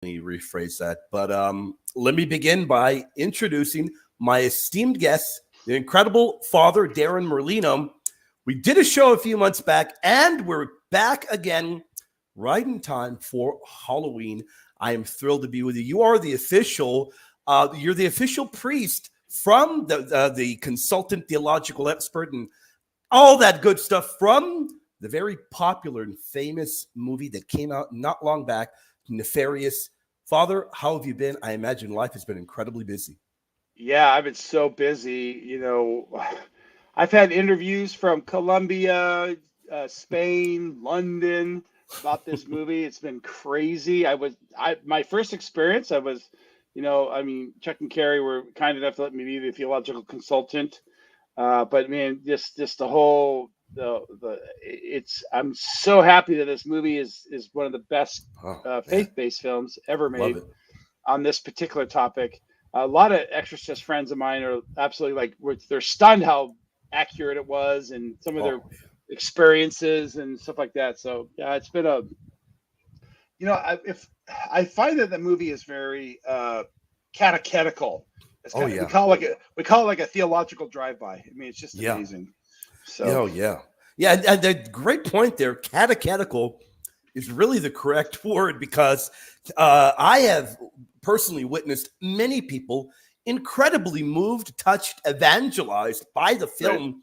Let me rephrase that. But let me begin by introducing my esteemed guest, the incredible Father Darren Merlino. We did a show a few months back, and we're back again right in time for Halloween. I am thrilled to be with you. You are the official, you're the official priest from the consultant theological expert and all that good stuff from the very popular and famous movie that came out not long back, Nefarious. Father, how have you been? I imagine life has been incredibly busy. Yeah, I've been so busy. I've had interviews from Colombia, Spain, London about this movie. It's been crazy. My first experience, Chuck and Carrie were kind enough to let me be the theological consultant. But man, just the whole I'm so happy that this movie is one of the best faith-based films ever made on this particular topic. A lot of exorcist friends of mine are absolutely they're stunned how accurate it was and some of their experiences and stuff like that. So yeah, it's been if I find that the movie is very catechetical. We call it like a theological drive-by. I mean, it's just amazing. So yeah. And the great point there. Catechetical is really the correct word because I have personally witnessed many people incredibly moved, touched, evangelized by the film. Right.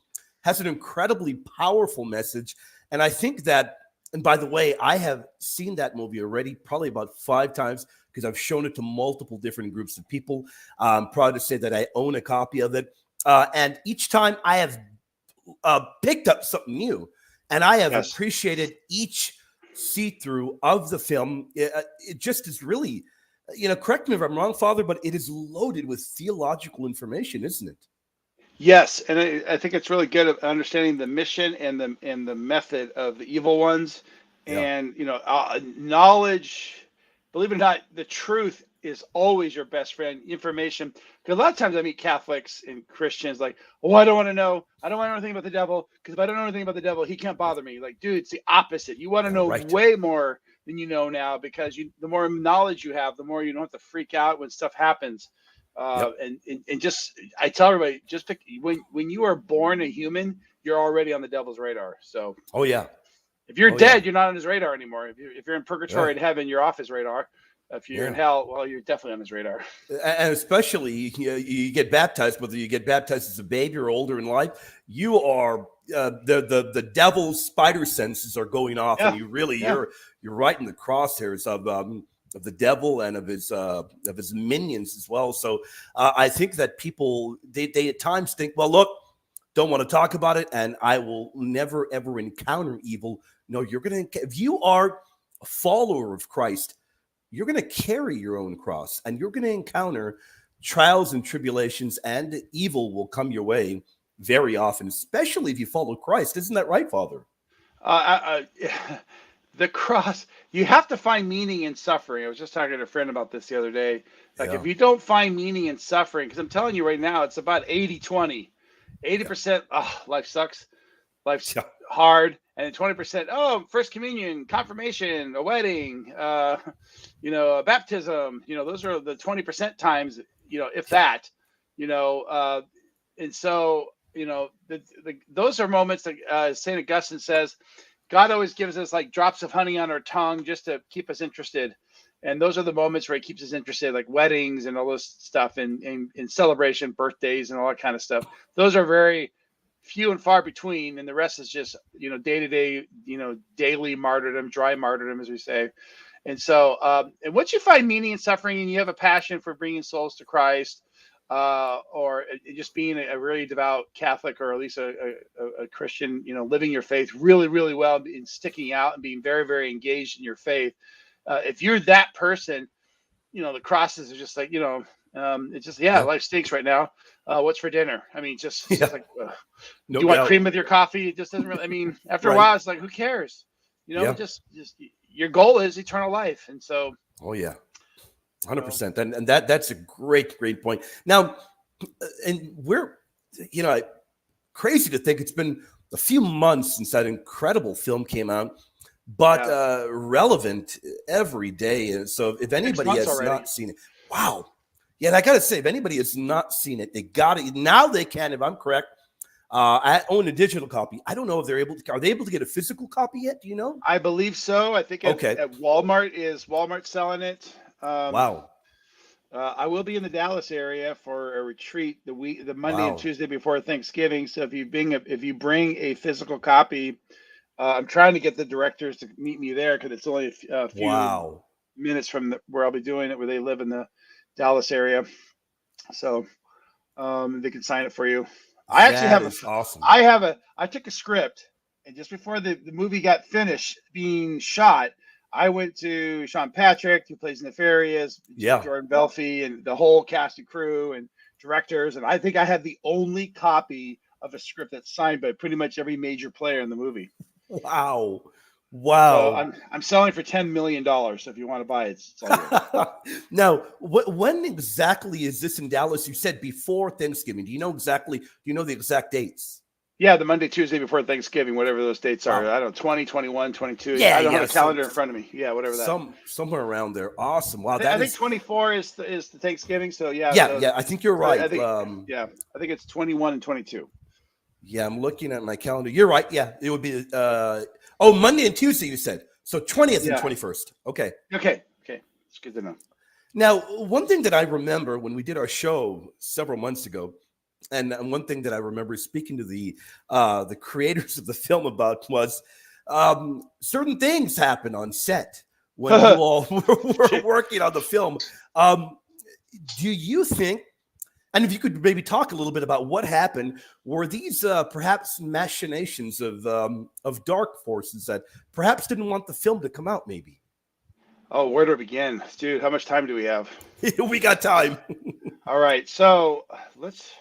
Has an incredibly powerful message, and I think that. And by the way, I have seen that movie already, probably about 5 times. Because I've shown it to multiple different groups of people. I'm proud to say that I own a copy of it. And each time I have picked up something new. And I have appreciated each see-through of the film. It just is really, correct me if I'm wrong, Father, but it is loaded with theological information, isn't it? Yes, and I think it's really good at understanding the mission and the method of the evil ones. And, knowledge... Believe it or not, the truth is always your best friend. Information, because a lot of times I meet Catholics and Christians like, "Oh, I don't want to know. I don't want to know anything about the devil because if I don't know anything about the devil, he can't bother me." Like, dude, it's the opposite. You want to know way more than you know now because the more knowledge you have, the more you don't have to freak out when stuff happens. And just, I tell everybody, just pick when you are born a human, you're already on the devil's radar. So. Oh yeah. If you're dead, you're not on his radar anymore. If you're in purgatory in heaven, you're off his radar. If you're in hell, well, you're definitely on his radar. And especially you get baptized, whether you get baptized as a baby or older in life, you are the devil's spider senses are going off, and you really you're right in the crosshairs of the devil and of his minions as well. So I think that people they at times think, well, look, don't want to talk about it, and I will never ever encounter evil. No, you're going to, if you are a follower of Christ, you're going to carry your own cross and you're going to encounter trials and tribulations, and evil will come your way very often, especially if you follow Christ. Isn't that right, Father? The cross, you have to find meaning in suffering. I was just talking to a friend about this the other day. If you don't find meaning in suffering, because I'm telling you right now, it's about 80-20. 80%, life sucks. Life's hard. And then 20%, first communion, confirmation, a wedding, a baptism. Those are the 20% times, if that, and so, those are moments that St. Augustine says, God always gives us like drops of honey on our tongue just to keep us interested. And those are the moments where he keeps us interested, like weddings and all this stuff and celebration, birthdays and all that kind of stuff. Those are very few and far between, and the rest is just day-to-day, daily martyrdom, dry martyrdom, as we say. And so and once you find meaning in suffering and you have a passion for bringing souls to Christ, or just being a really devout Catholic, or at least a Christian, living your faith really, really well and sticking out and being very, very engaged in your faith, if you're that person, the crosses are just like, it's just, life stinks right now. What's for dinner? I mean, just like, do you want cream with your coffee? It just doesn't really, after a while, it's like, who cares? Just your goal is eternal life. And so. Oh, yeah. 100%. And that's a great point. Now, and we're, crazy to think it's been a few months since that incredible film came out. but relevant every day. And so if 6 anybody months has already. not seen it, wow. Yeah, and I got to say, if anybody has not seen it, they got it. Now they can, if I'm correct. I own a digital copy. I don't know if are they able to get a physical copy yet? Do you know? I believe so. I think at Walmart selling it. Wow. I will be in the Dallas area for a retreat the Monday and Wow. Tuesday before Thanksgiving. So if you bring a physical copy, I'm trying to get the directors to meet me there because it's only a few Wow. minutes from where I'll be doing it, where they live in the Dallas area. So they can sign it for you. I actually That have is awesome. I took a script, and just before the movie got finished being shot, I went to Sean Patrick, who plays Nefarious, Yeah. Jordan Belfi, and the whole cast and crew and directors. And I think I had the only copy of a script that's signed by pretty much every major player in the movie. Wow. So Wow. I'm selling for $10 million. So if you want to buy it, it's all yours. Now, when exactly is this in Dallas? You said before Thanksgiving. Do you know the exact dates? Yeah, the Monday, Tuesday before Thanksgiving, whatever those dates are. Wow. I don't know, 20, 21, 22. Yeah, I don't yeah. have a calendar in front of me. Yeah, whatever that. Somewhere around there. Awesome. Wow, I think 24 is the Thanksgiving. So yeah. Yeah. I think you're right. I think it's 21 and 22. Yeah, I'm looking at my calendar. You're right. Yeah, it would be Monday and Tuesday. You said so 20th and 21st. Okay. It's good to know. Now, one thing that I remember when we did our show several months ago, and one thing that I remember speaking to the creators of the film about was certain things happen on set when you all were working on the film. Do you think, and if you could maybe talk a little bit about what happened, were these perhaps machinations of dark forces that perhaps didn't want the film to come out? Maybe. Oh, where do we begin, dude? How much time do we have? We got time. All right, so let's.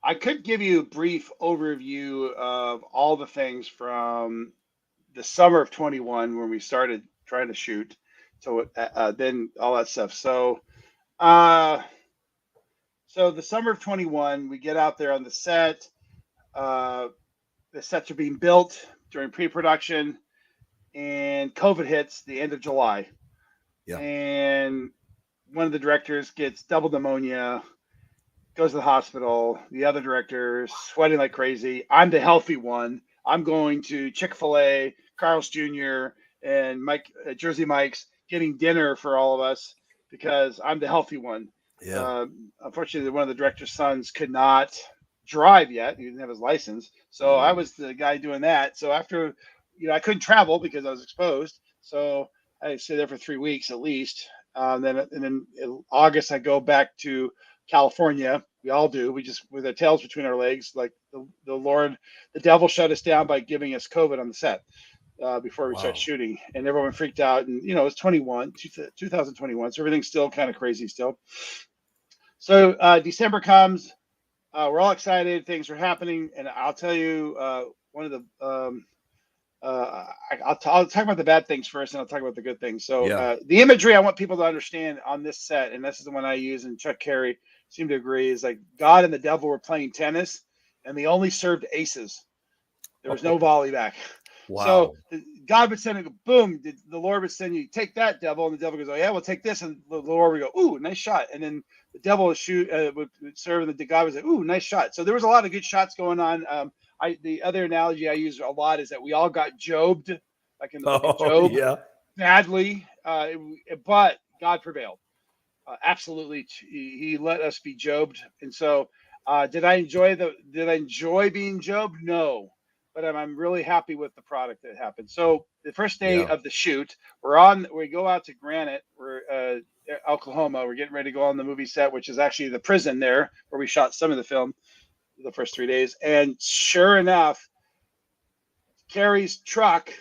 I could give you a brief overview of all the things from the summer of 21 when we started trying to shoot, so then all that stuff. So the summer of 21, we get out there on the set. The sets are being built during pre-production, and COVID hits the end of July. Yeah. And one of the directors gets double pneumonia, goes to the hospital. The other director is sweating like crazy. I'm the healthy one. I'm going to Chick-fil-A, Carl's Jr., and Jersey Mike's, getting dinner for all of us because I'm the healthy one. Yeah. Unfortunately, one of the director's sons could not drive yet. He didn't have his license. So I was the guy doing that. So after, I couldn't travel because I was exposed. So I stayed there for 3 weeks at least. And then in August, I go back to California. We all do. We just, with our tails between our legs, like the devil shut us down by giving us COVID on the set before we start shooting, and everyone freaked out. And it was 2021, so everything's still kind of crazy still. So December comes, we're all excited, things are happening, and I'll tell you one of the I'll talk about the bad things first, and I'll talk about the good things. So the imagery I want people to understand on this set, and this is the one I use, and Chuck Carey seemed to agree, is like God and the devil were playing tennis, and they only served aces. There was no volley back. Wow. So God would send it, boom, the Lord would send you, take that, devil, and the devil goes, oh yeah, we'll take this, and the Lord would go, ooh, nice shot, and then the devil would shoot, would serve, and the God would say, ooh, nice shot. So there was a lot of good shots going on. The other analogy I use a lot is that we all got jobbed, like in the book of Job, badly, but God prevailed. Absolutely, He let us be jobbed. And so, did I enjoy being jobbed? No, but I'm really happy with the product that happened. So the first day of the shoot, we go out to Granite, we're Oklahoma. We're getting ready to go on the movie set, which is actually the prison there where we shot some of the film the first 3 days. And sure enough, Carrie's truck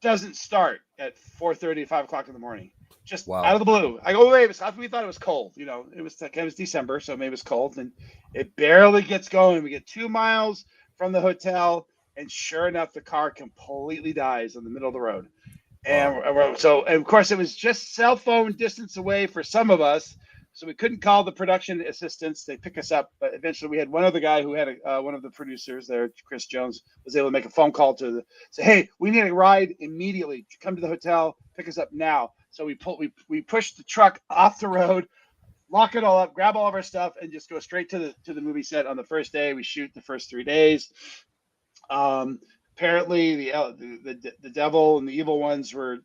doesn't start at 4:30, 5 o'clock in the morning. Just out of the blue. I go, wait, we thought it was cold. It was December, so maybe it was cold. And it barely gets going. We get 2 miles from the hotel, and sure enough, the car completely dies in the middle of the road. And so, of course, it was just cell phone distance away for some of us. So we couldn't call the production assistants. They pick us up, but eventually we had one other guy who had one of the producers there, Chris Jones, was able to make a phone call to say, hey, we need a ride immediately. Come to the hotel, pick us up now. So we pushed the truck off the road, lock it all up, grab all of our stuff, and just go straight to the movie set on the first day. We shoot the first 3 days. Apparently the devil and the evil ones were.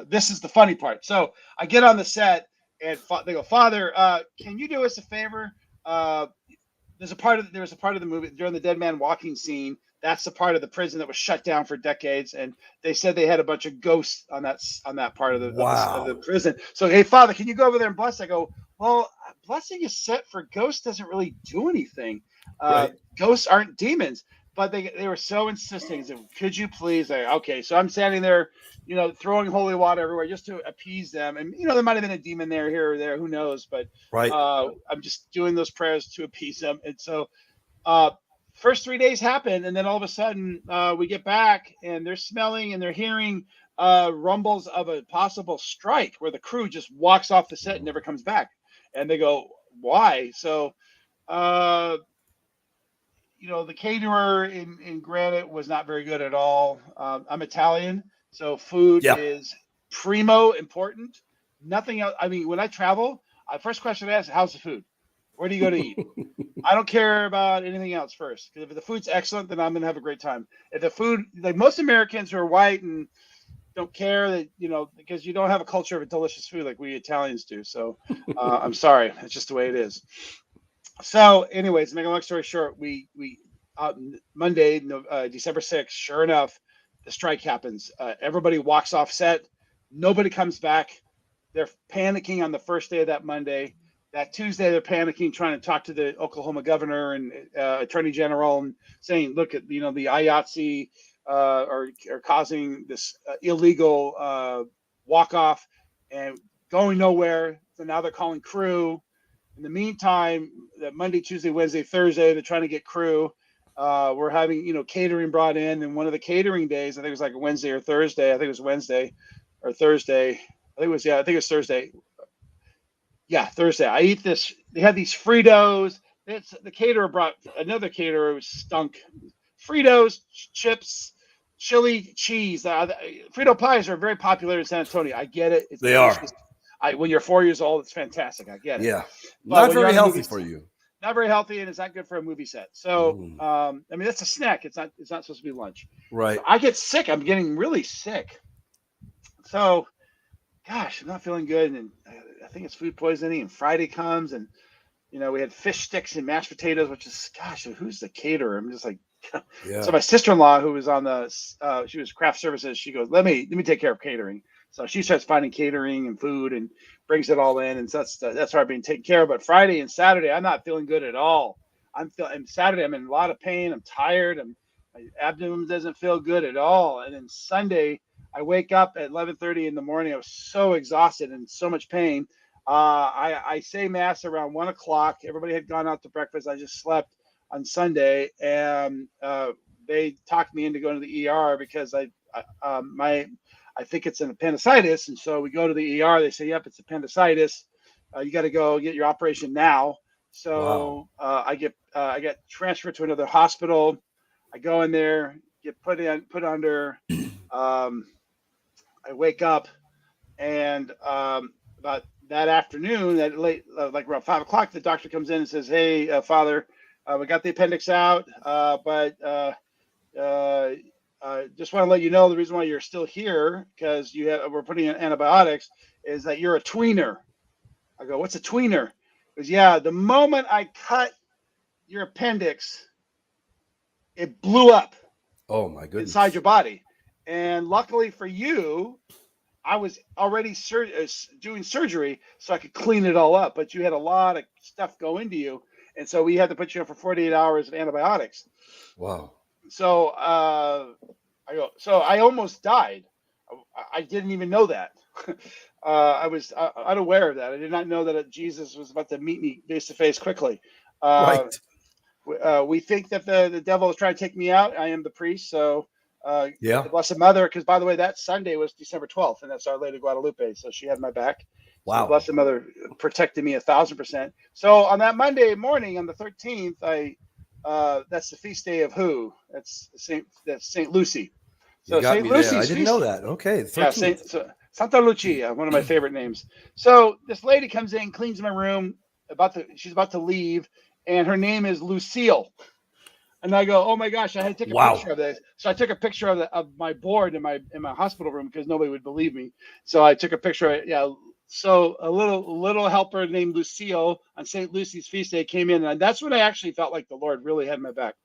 This is the funny part. So I get on the set. And they go, Father, can you do us a favor? There was a part of the movie during the dead man walking scene. That's the part of the prison that was shut down for decades, and they said they had a bunch of ghosts on that part of the prison. So, hey, Father, can you go over there and bless? I go, well, blessing is set for ghosts doesn't really do anything. Right. Ghosts aren't demons. But they were so insisting. So, could you please? Okay, so I'm standing there, throwing holy water everywhere just to appease them. And there might have been a demon there, here or there, who knows? But right. I'm just doing those prayers to appease them. And so, first 3 days happen, and then all of a sudden we get back, and they're smelling and they're hearing rumbles of a possible strike, where the crew just walks off the set and never comes back. And they go, why? So. The caterer in Granite was not very good at all. I'm Italian, so food is primo important. Nothing else. I mean, when I travel, first question I ask, how's the food? Where do you go to eat? I don't care about anything else first. Because if the food's excellent, then I'm going to have a great time. If the food, like most Americans who are white and don't care that, because you don't have a culture of delicious food like we Italians do. So I'm sorry. It's just the way it is. So, anyways, to make a long story short, we Monday, December 6th, sure enough, the strike happens. Everybody walks off set. Nobody comes back. They're panicking on the first day of that Monday. That Tuesday, they're panicking, trying to talk to the Oklahoma governor and attorney general and saying, look, at the IATSE are causing this illegal walk-off and going nowhere. So now they're calling crew. In the meantime, that Monday, Tuesday, Wednesday, Thursday, they're trying to get crew. We're having, catering brought in. And one of the catering days, I think it was like a Wednesday or Thursday. I think it was Wednesday or Thursday. I think it was Thursday. Yeah, Thursday. I eat this. They had these Fritos. The caterer brought another caterer who stunk. Fritos, chips, chili, cheese. Frito pies are very popular in San Antonio. I get it. They are. When you're 4 years old, it's fantastic. I get it. Yeah. But not very healthy for you. Not very healthy, and it's not good for a movie set. So, I mean, that's a snack. It's not supposed to be lunch. Right. So I get sick. I'm getting really sick. So, gosh, I'm not feeling good, and I think it's food poisoning. And Friday comes, and we had fish sticks and mashed potatoes, which is, gosh, who's the caterer? I'm just like, yeah. So my sister-in-law, who was on she was craft services. She goes, let me take care of catering. So she starts finding catering and food and brings it all in, and so that's why I've been taken care of. But Friday and Saturday, I'm not feeling good at all. And Saturday, I'm in a lot of pain. I'm tired. My abdomen doesn't feel good at all. And then Sunday, I wake up at 11:30 in the morning. I was so exhausted and so much pain. I say mass around 1 o'clock. Everybody had gone out to breakfast. I just slept on Sunday, and they talked me into going to the ER because I think it's an appendicitis. And so we go to the ER. They say, yep, it's appendicitis. You got to go get your operation now. So I get transferred to another hospital. I go in there, get put under. I wake up, and about that afternoon, that late, like around 5 o'clock, the doctor comes in and says, hey, Father, we got the appendix out, but just want to let you know the reason why you're still here, because we're putting in antibiotics, is that you're a tweener. I go, what's a tweener? He goes, yeah, the moment I cut your appendix, it blew up. Oh my goodness. Inside your body. And luckily for you, I was already doing surgery so I could clean it all up, but you had a lot of stuff go into you. And so we had to put you in for 48 hours of antibiotics. Wow. So so I almost died. I didn't even know that. I was unaware of that. I did not know that Jesus was about to meet me face to face quickly. Right. We think that the devil is trying to take me out. I am the priest, so The Blessed Mother, because by the way, that Sunday was December 12th, and that's Our Lady of Guadalupe, so she had my back. Wow. So the Blessed Mother protected me 1,000%. So on that Monday morning, on the 13th, that's the feast day of who? That's Saint Lucy. So Saint Lucy's I didn't know that. Okay, 13th. Yeah, Santa Lucia, one of my favorite names. So this lady comes in, cleans my room. She's about to leave, and her name is Lucille. And I go, oh my gosh! I had to take a picture of this. So I took a picture of my board in my hospital room because nobody would believe me. So I took a picture of it. Yeah. So a little helper named Lucille on St. Lucy's feast day came in, and that's when I actually felt like the Lord really had my back.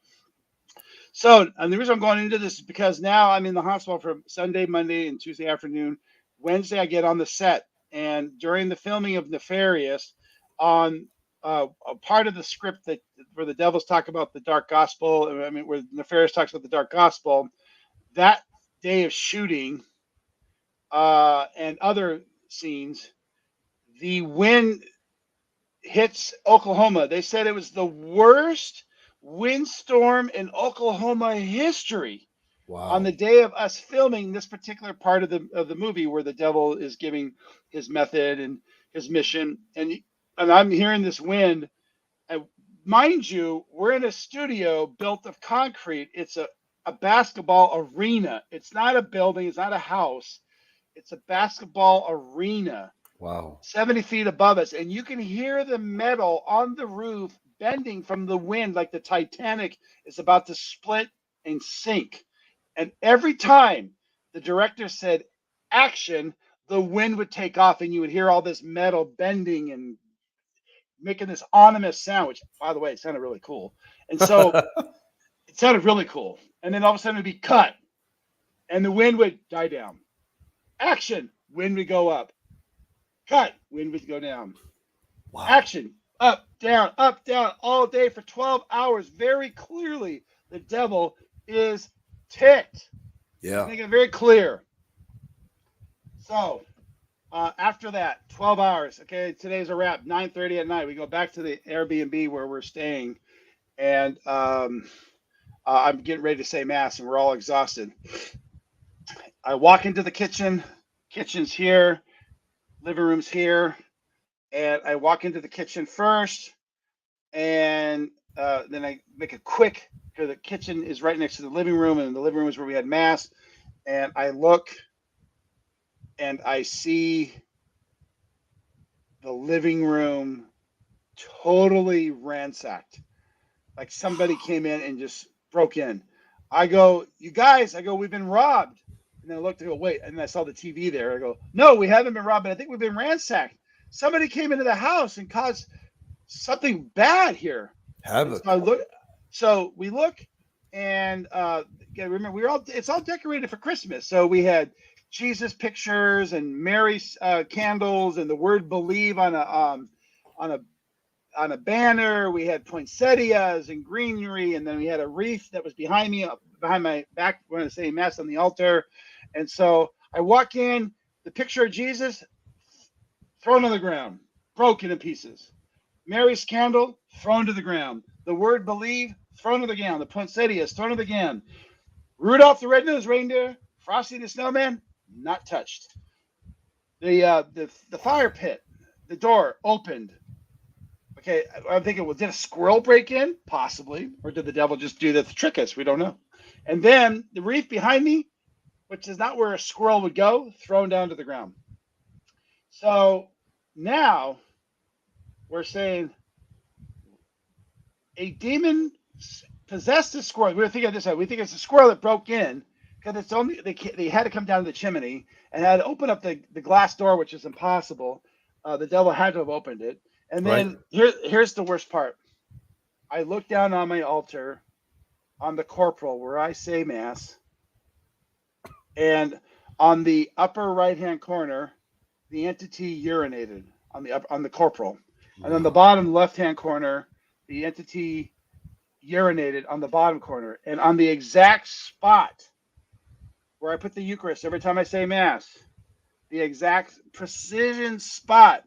So, and the reason I'm going into this is because now I'm in the hospital from Sunday, Monday, and Tuesday afternoon. Wednesday, I get on the set, and during the filming of Nefarious, on a part of the script where the devils talk about the dark gospel, where Nefarious talks about the dark gospel, that day of shooting and other scenes, the wind hits Oklahoma. They said it was the worst windstorm in Oklahoma history. Wow. On the day of us filming this particular part of the movie where the devil is giving his method and his mission, and I'm hearing this wind. And mind you, we're in a studio built of concrete. It's a basketball arena. It's not a building. It's not a house. It's a basketball arena. Wow. 70 feet above us. And you can hear the metal on the roof bending from the wind like the Titanic is about to split and sink. And every time the director said action, the wind would take off and you would hear all this metal bending and making this ominous sound, which, by the way, it sounded really cool. And so it sounded really cool. And then all of a sudden it would be cut and the wind would die down. Action, wind would go up. Cut, wind would go down. Wow. Action, up, down, all day for 12 hours. Very clearly, the devil is ticked. Yeah. Make it very clear. So, after that, 12 hours. Okay, today's a wrap. 9:30 at night. We go back to the Airbnb where we're staying, and I'm getting ready to say mass, and we're all exhausted. I walk into the kitchen. Kitchen's here. Living room's here, and I walk into the kitchen first, and then I make a quick, because the kitchen is right next to the living room, and the living room is where we had mass, and I look, and I see the living room totally ransacked, like somebody came in and just broke in. I go, you guys, we've been robbed. And then I looked and go, wait, and I saw the TV there. I go, no, we haven't been robbed, but I think we've been ransacked. Somebody came into the house and caused something bad here. So we look, and remember, it's all decorated for Christmas. So we had Jesus pictures and Mary's candles and the word believe on a banner. We had poinsettias and greenery, and then we had a wreath that was behind my back when I was saying mass on the altar. And so I walk in, the picture of Jesus thrown on the ground, broken in pieces. Mary's candle thrown to the ground. The word believe thrown to the ground. The poinsettias thrown to the ground. Rudolph the Red-Nosed Reindeer, Frosty the Snowman, not touched. The fire pit, the door opened. Okay, I'm thinking, well, did a squirrel break in? Possibly. Or did the devil just do that to trick us? We don't know. And then the wreath behind me, which is not where a squirrel would go, thrown down to the ground. So now we're saying a demon possessed a squirrel. We were thinking this way. We think it's a squirrel that broke in because it's only they had to come down the chimney and had to open up the glass door, which is impossible. The devil had to have opened it. And then here's the worst part. I look down on my altar on the corporal where I say mass. And on the upper right-hand corner, the entity urinated on the corporal. And on the bottom left-hand corner, the entity urinated on the bottom corner. And on the exact spot where I put the Eucharist every time I say mass, the exact precision spot,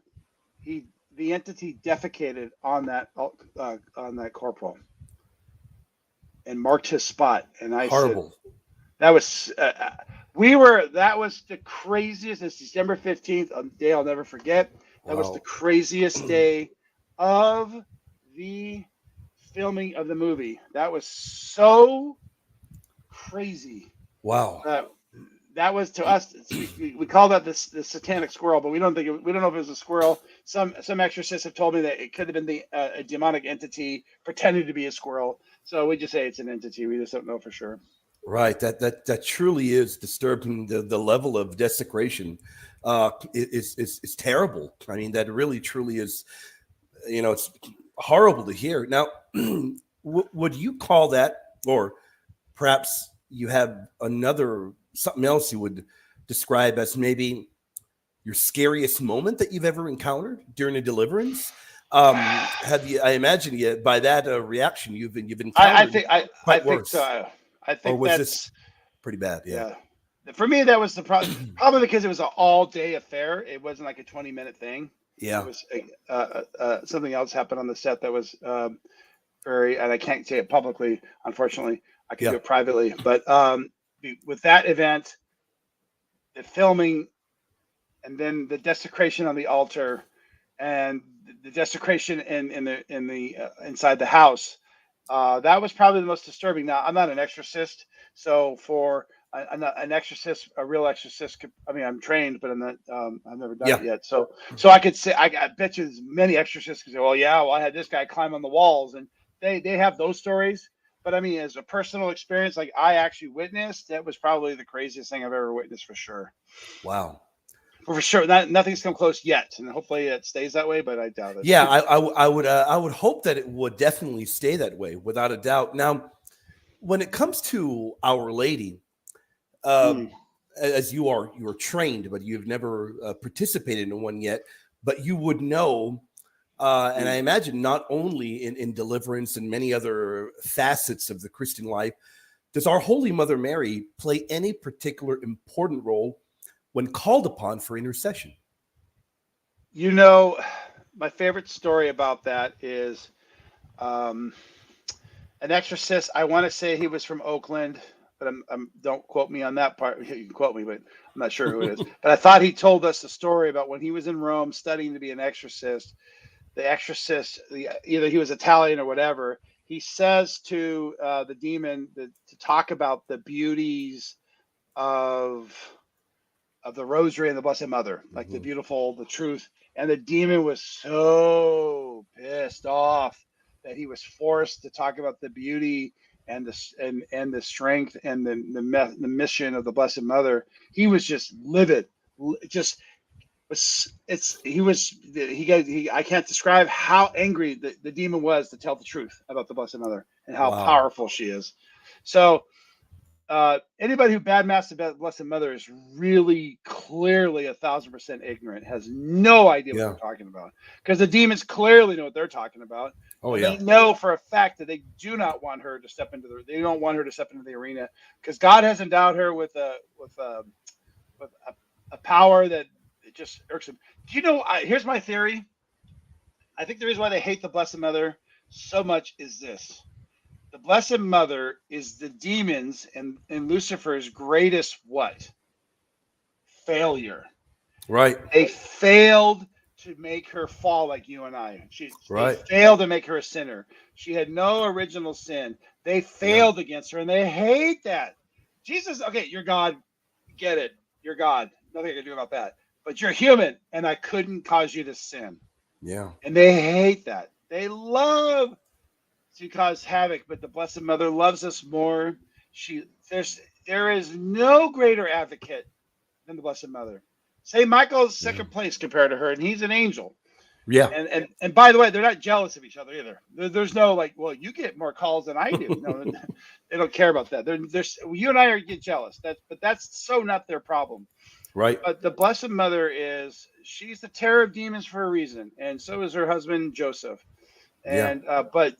the entity defecated on that corporal and marked his spot. And I Horrible. said, That was that was the craziest. It's December 15th, a day I'll never forget. That was the Wow. craziest day of the filming of the movie. That was so crazy. Wow. That was to us. We call that the satanic squirrel, but we don't know if it was a squirrel. Some exorcists have told me that it could have been a demonic entity pretending to be a squirrel. So we just say it's an entity. We just don't know for sure. Right. That truly is disturbing. The level of desecration is terrible. I mean, that really truly is. It's horrible to hear. Now, would you call that, or perhaps you have something else you would describe as maybe your scariest moment that you've ever encountered during a deliverance? I imagine by that reaction you've encountered I think worse. so. I think or was that's this pretty bad? Yeah. For me, that was the problem. Probably because it was an all-day affair. It wasn't like a 20-minute thing. Yeah. It was something else happened on the set that was very, and I can't say it publicly, unfortunately. I can do it privately. But with that event, the filming, and then the desecration on the altar, and the desecration in the inside the house, that was probably the most disturbing. Now, I'm not an exorcist, so for an exorcist, a real exorcist, I'm trained, but I'm not. I've never done it yet. So I could say, I bet you many exorcists could say, well, I had this guy climb on the walls, and they have those stories. But I mean, as a personal experience, like I actually witnessed, that was probably the craziest thing I've ever witnessed for sure. Wow. For sure, nothing's come close yet, and hopefully it stays that way. But I doubt it. Yeah, I would hope that it would definitely stay that way, without a doubt. Now, when it comes to Our Lady, as you are trained, but you've never participated in one yet, but you would know, and I imagine not only in deliverance and many other facets of the Christian life, does our Holy Mother Mary play any particular important role when called upon for intercession? My favorite story about that is an exorcist. I want to say he was from Oakland, but don't quote me on that part. You can quote me, but I'm not sure who it is. But I thought he told us a story about when he was in Rome studying to be an exorcist. The exorcist, either he was Italian or whatever, he says to the demon to talk about the beauties of the Rosary and the Blessed Mother, like the beautiful, the truth. And the demon was so pissed off that he was forced to talk about the beauty and the strength and the mission of the Blessed Mother. He was just livid. I can't describe how angry the demon was to tell the truth about the Blessed Mother and how powerful she is. So anybody who badmouths the Blessed Mother is really clearly 1,000% ignorant, has no idea what they're talking about, because the demons clearly know what they're talking about. They know for a fact that they do not want her to step into they don't want her to step into the arena, because God has endowed her with a power that it just irks them. Here's my theory. I think the reason why they hate the Blessed Mother so much is this. The Blessed Mother is the demons and Lucifer's greatest failure. Right. They failed to make her fall like you and I. They failed to make her a sinner. She had no original sin. They failed against her, and they hate that. Jesus, okay, you're God. Get it. You're God. Nothing I can do about that. But you're human, and I couldn't cause you to sin. Yeah. And they hate that. They love to cause havoc, but the Blessed Mother loves us more. There is no greater advocate than the Blessed Mother. St. Michael's second place compared to her, and he's an angel. Yeah. And by the way, they're not jealous of each other either. There's no you get more calls than I do. No, they don't care about that. You and I get jealous. But that's so not their problem. Right. But the Blessed Mother she's the terror of demons for a reason, and so is her husband Joseph. And but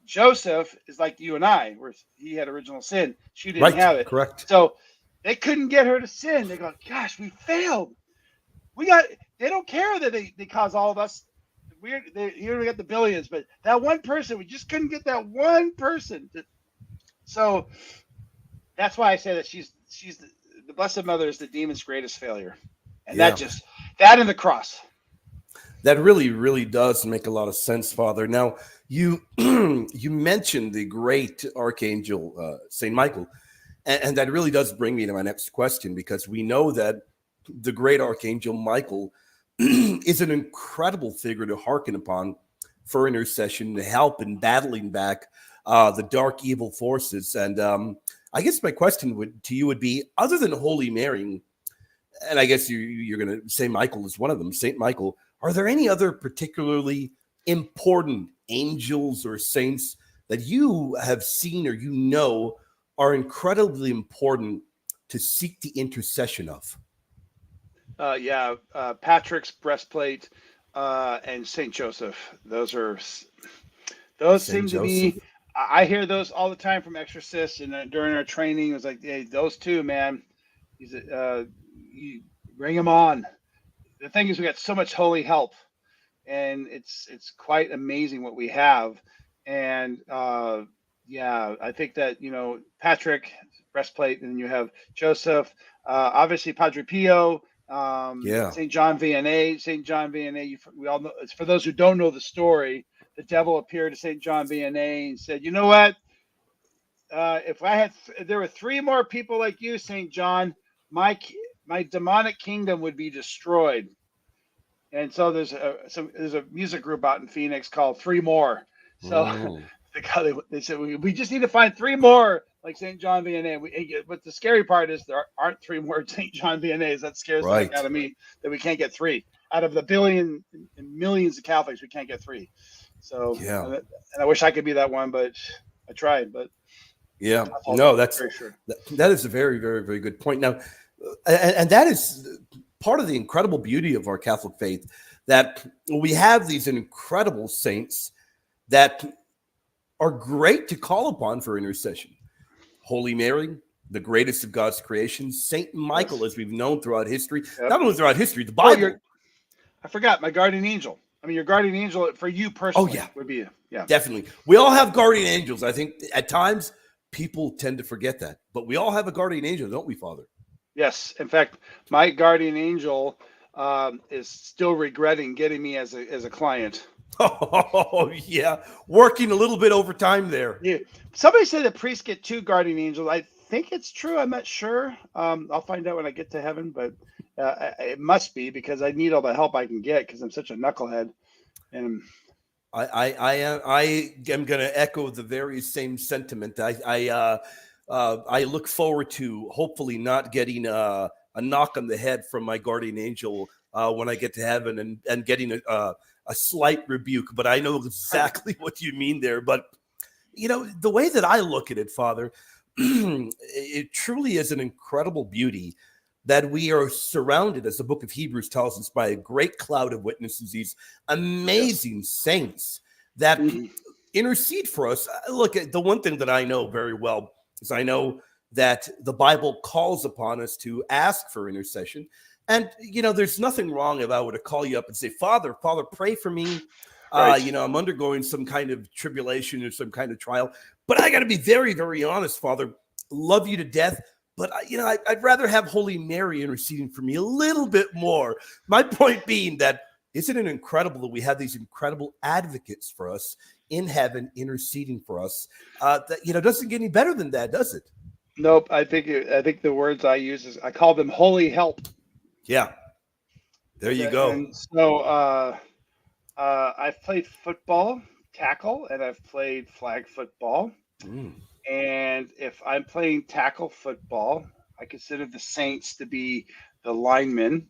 Joseph is like you and I, where he had original sin. She didn't have it. Correct. So they couldn't get her to sin. They go, gosh, we failed. They don't care that they cause all of us. You got the billions, but that one person, we just couldn't get that one person. So That's why I say that she's the Blessed Mother is the demon's greatest failure, and Yeah. that and the cross. That really does make a lot of sense, Father. Now, you you mentioned the great archangel Saint Michael, and that really does bring me to my next question, because we know that the great archangel Michael is an incredible figure to hearken upon for intercession, to help in battling back the dark evil forces. And I guess my question to you would be, other than Holy Mary, and I guess you're going to say Michael is one of them, Saint Michael, are there any other particularly important angels or saints that you have seen or you know are incredibly important to seek the intercession of? Patrick's breastplate and Saint Joseph. Those Saint seem to Joseph? be. I hear those all the time from exorcists, and during our training, it was like, hey, those two, man. You bring them on. The thing is, we got so much holy help, and it's quite amazing what we have. And I think that Patrick breastplate, and then you have Joseph, obviously Padre Pio, Yeah. Saint John Vianney. Saint John Vianney. We all know. It's for those who don't know the story. The devil appeared to Saint John Vianney and said, "You know what? If I had, there were three more people like you, Saint John, my demonic kingdom would be destroyed." And so there's a music group out in Phoenix called Three More. So they said we just need to find three more like St. John Vianney. But the scary part is there aren't three more St. John Vianney's. That scares the heck out of me, that we can't get three out of the billion and millions of Catholics. We can't get three. So and I wish I could be that one, but I tried. But yeah, no, that is a very, very, very good point. Now, and that is part of the incredible beauty of our Catholic faith, that we have these incredible saints that are great to call upon for intercession. Holy Mary, the greatest of God's creations. Saint Michael, as we've known throughout history, not only throughout history, the Bible. I forgot my guardian angel. I mean, your guardian angel for you personally would be definitely. We all have guardian angels. I think at times people tend to forget that, but we all have a guardian angel, don't we, Father? Yes. In fact, my guardian angel is still regretting getting me as a client. Oh, yeah. Working a little bit overtime there. Yeah. Somebody said that priests get two guardian angels. I think it's true. I'm not sure. I'll find out when I get to heaven, but it must be, because I need all the help I can get because I'm such a knucklehead. And I am going to echo the very same sentiment. I look forward to hopefully not getting a knock on the head from my guardian angel when I get to heaven, and getting a slight rebuke. But I know exactly what you mean there. But, the way that I look at it, Father, it truly is an incredible beauty that we are surrounded, as the book of Hebrews tells us, by a great cloud of witnesses, these amazing saints that intercede for us. Look, the one thing that I know very well is I know that the Bible calls upon us to ask for intercession. And, there's nothing wrong if I were to call you up and say, Father, pray for me. Right. I'm undergoing some kind of tribulation or some kind of trial. But I got to be very, very honest, Father. Love you to death. But, I'd rather have Holy Mary interceding for me a little bit more. My point being that, isn't it incredible that we have these incredible advocates for us in heaven interceding for us? That doesn't get any better than that, does it? Nope. I think the words I use is, I call them holy help. Yeah. There you go. And so I've played football, tackle, and I've played flag football. And if I'm playing tackle football, I consider the saints to be the linemen.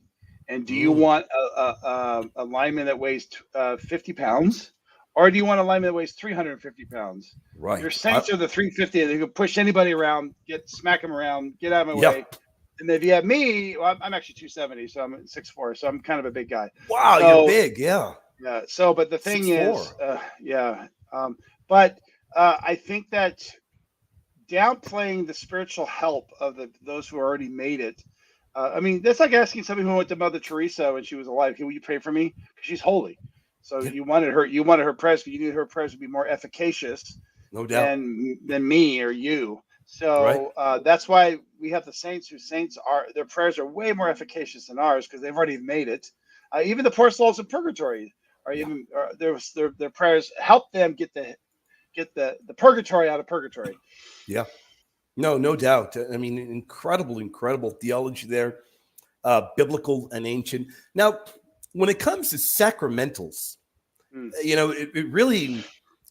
And do you want a lineman that weighs 50 pounds? Or do you want a lineman that weighs 350 pounds? Right. Your saints are the 350. They can push anybody around, smack them around, get out of my way. And if you have me, well, I'm actually 270, so I'm 6'4", so I'm kind of a big guy. Wow, you're big, yeah. Yeah. So, but the thing is, I think that downplaying the spiritual help of those who already made it. I mean, that's like asking somebody who went to Mother Teresa when she was alive, "Will you pray for me?" Because she's holy. So you wanted her prayers, but you knew her prayers would be more efficacious, no doubt, than me or you. Right. So that's why we have the saints. Their prayers are way more efficacious than ours because they've already made it. Even the poor souls in purgatory their prayers help them get the purgatory out of purgatory. Yeah. No doubt. I mean, incredible theology there, biblical and ancient. Now, when it comes to sacramentals, it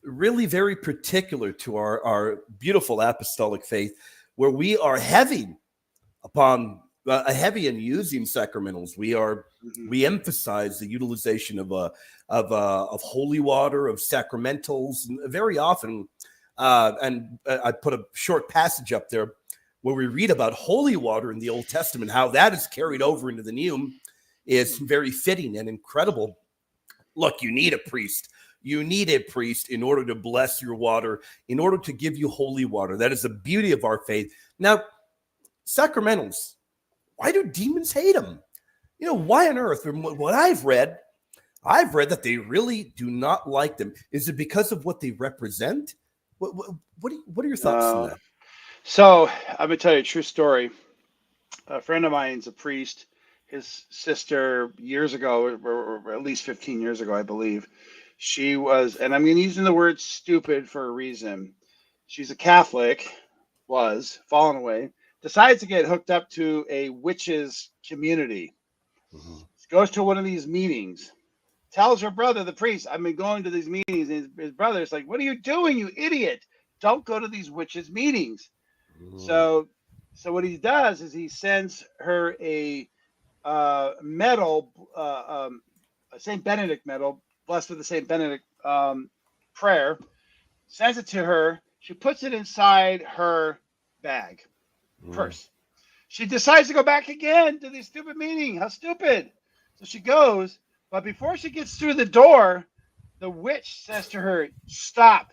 really very particular to our beautiful apostolic faith, where we are heavy in using sacramentals. We emphasize the utilization of holy water, of sacramentals, and very often. And I put a short passage up there where we read about holy water in the Old Testament, how that is carried over into the New is very fitting and incredible. Look, you need a priest. You need a priest in order to bless your water, in order to give you holy water. That is the beauty of our faith. Now, sacramentals, why do demons hate them? Why on earth? What I've read that they really do not like them. Is it because of what they represent? What are your thoughts on that? So I'm gonna tell you a true story. A friend of mine's a priest. His sister years ago, or at least 15 years ago, I believe, she was, and I'm using the word stupid for a reason. She's a Catholic, was fallen away, decides to get hooked up to a witches community. Goes to one of these meetings. Tells her brother, the priest, I've been going to these meetings. And his brother's like, what are you doing, you idiot? Don't go to these witches' meetings. So what he does is he sends her a medal, a St. Benedict medal, blessed with the St. Benedict prayer, sends it to her. She puts it inside her bag, purse. She decides to go back again to this stupid meeting. How stupid. So she goes. But before she gets through the door, the witch says to her, stop.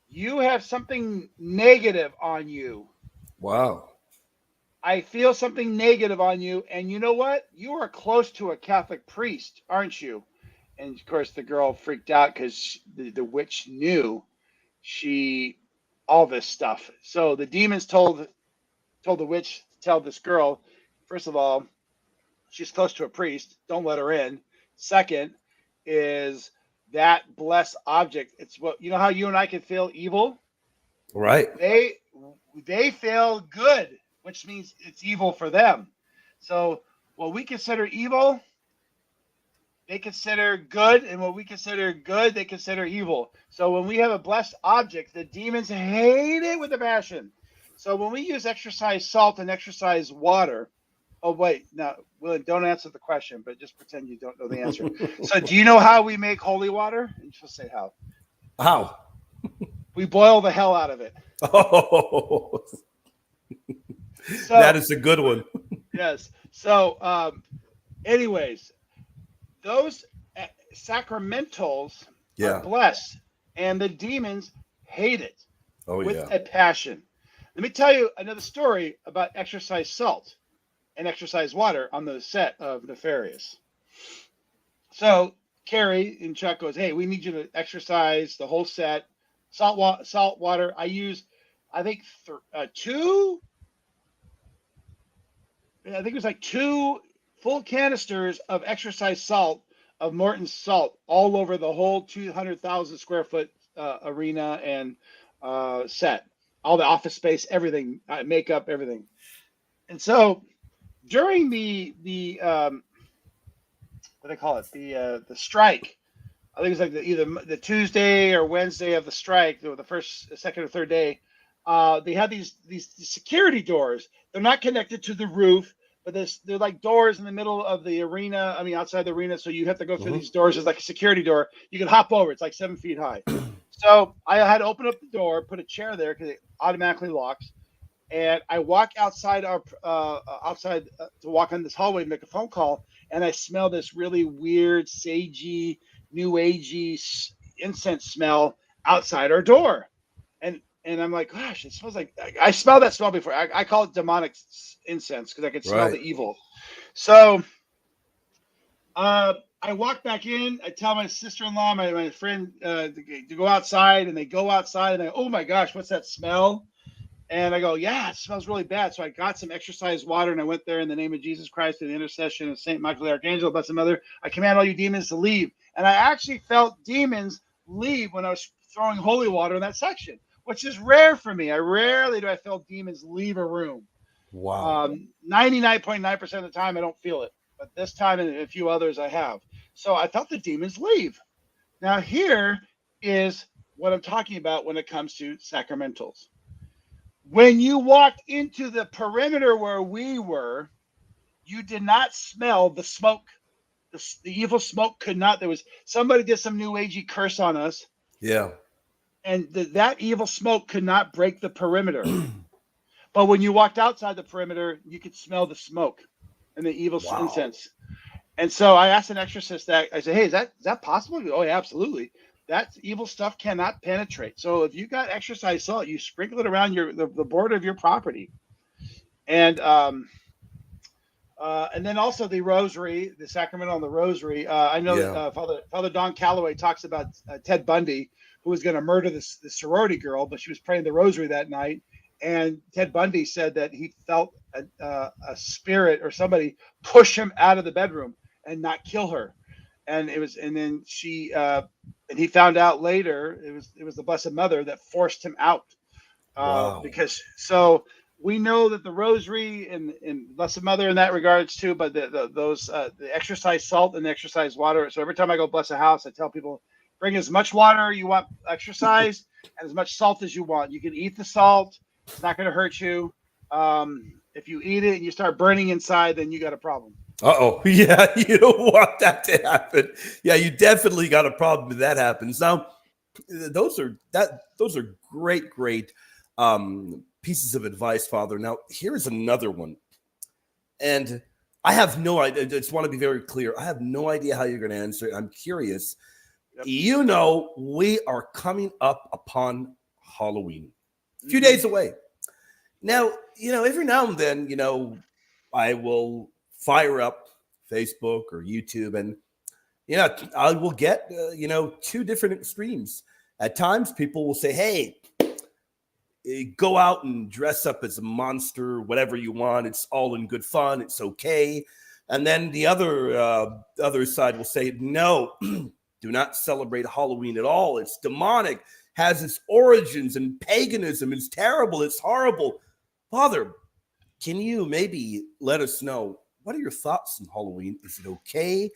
You have something negative on you. Wow. I feel something negative on you. And you know what? You are close to a Catholic priest, aren't you? And of course, the girl freaked out because the witch knew all this stuff. So the demons told the witch to tell this girl, first of all, she's close to a priest. Don't let her in. Second is that blessed object. It's what, how you and I can feel evil? Right. They feel good, which means it's evil for them. So what we consider evil, they consider good, and what we consider good, they consider evil. So when we have a blessed object, the demons hate it with a passion. So when we use exorcised salt and exorcised water, oh, wait, no, William, don't answer the question, but just pretend you don't know the answer. So do you know how we make holy water? And just say how. How? We boil the hell out of it. Oh, so, that is a good one. Yes. So anyways, those sacramentals are blessed, and the demons hate it with a passion. Let me tell you another story about exorcised salt and exorcised water on the set of Nefarious. So Carrie and Chuck goes, hey, we need you to exorcise the whole set. Salt water. I use, I think, two full canisters of exorcised salt, of Morton's salt, all over the whole 200,000 square foot arena and set. All the office space, everything, makeup, everything. And so during the what do they call it? The strike. I think it's like either the Tuesday or Wednesday of the strike, or the first, second, or third day. They have these security doors. They're not connected to the roof, but they're like doors in the middle of the arena. I mean, outside the arena. So you have to go through these doors. It's like a security door. You can hop over. It's like 7 feet high. So I had to open up the door, put a chair there because it automatically locks. And I walk outside to walk on this hallway and make a phone call. And I smell this really weird, sagey, new agey incense smell outside our door. And I'm like, gosh, it smells like, I smelled that smell before. I call it demonic incense because I could smell the evil. So I walk back in. I tell my sister-in-law, my friend, to go outside, and they go outside, and oh my gosh, what's that smell? And I go, yeah, it smells really bad. So I got some exercise water, and I went there in the name of Jesus Christ and the intercession of Saint Michael the Archangel, Blessed Mother. I command all you demons to leave. And I actually felt demons leave when I was throwing holy water in that section, which is rare for me. I rarely do I feel demons leave a room. Wow. 99.9% of the time, I don't feel it. But this time and a few others I have. So I felt the demons leave. Now here is what I'm talking about when it comes to sacramentals. When you walked into the perimeter where we were, you did not smell the smoke. The evil smoke could not. There was somebody did some new agey curse on us. Yeah. And that evil smoke could not break the perimeter. But when you walked outside the perimeter, you could smell the smoke and the evil incense. And so I asked an exorcist that. I said, hey, is that possible? Oh, yeah, absolutely. That evil stuff cannot penetrate. So if you got exercise salt, you sprinkle it around the border of your property. And then also the rosary, the sacrament on the rosary. I know that Father Don Calloway talks about Ted Bundy, who was going to murder the sorority girl, but she was praying the rosary that night. And Ted Bundy said that he felt a spirit or somebody push him out of the bedroom and not kill her. And then she, and he found out later it was the Blessed Mother that forced him out. Because so we know that the rosary and Blessed Mother in that regards too, but the exercise salt and the exercise water. So every time I go bless a house, I tell people, bring as much water you want exercise and as much salt as you want. You can eat the salt. It's not going to hurt you. If you eat it and you start burning inside, then you got a problem. Uh-oh. Yeah, you don't want that to happen. Yeah, you definitely got a problem if that happens. Now, those are great pieces of advice, Father. Now, here's another one. And I have no idea. I just want to be very clear. I have no idea how you're going to answer it. I'm curious. Yep. You know, we are coming up upon Halloween. A few days away. Now, every now and then, I will fire up Facebook or YouTube and, I will get, two different extremes. At times people will say, hey, go out and dress up as a monster, whatever you want. It's all in good fun. It's okay. And then the other side will say, no, do not celebrate Halloween at all. It's demonic, has its origins in paganism. It's terrible. It's horrible. Father, can you maybe let us know, what are your thoughts on Halloween? Is it okay?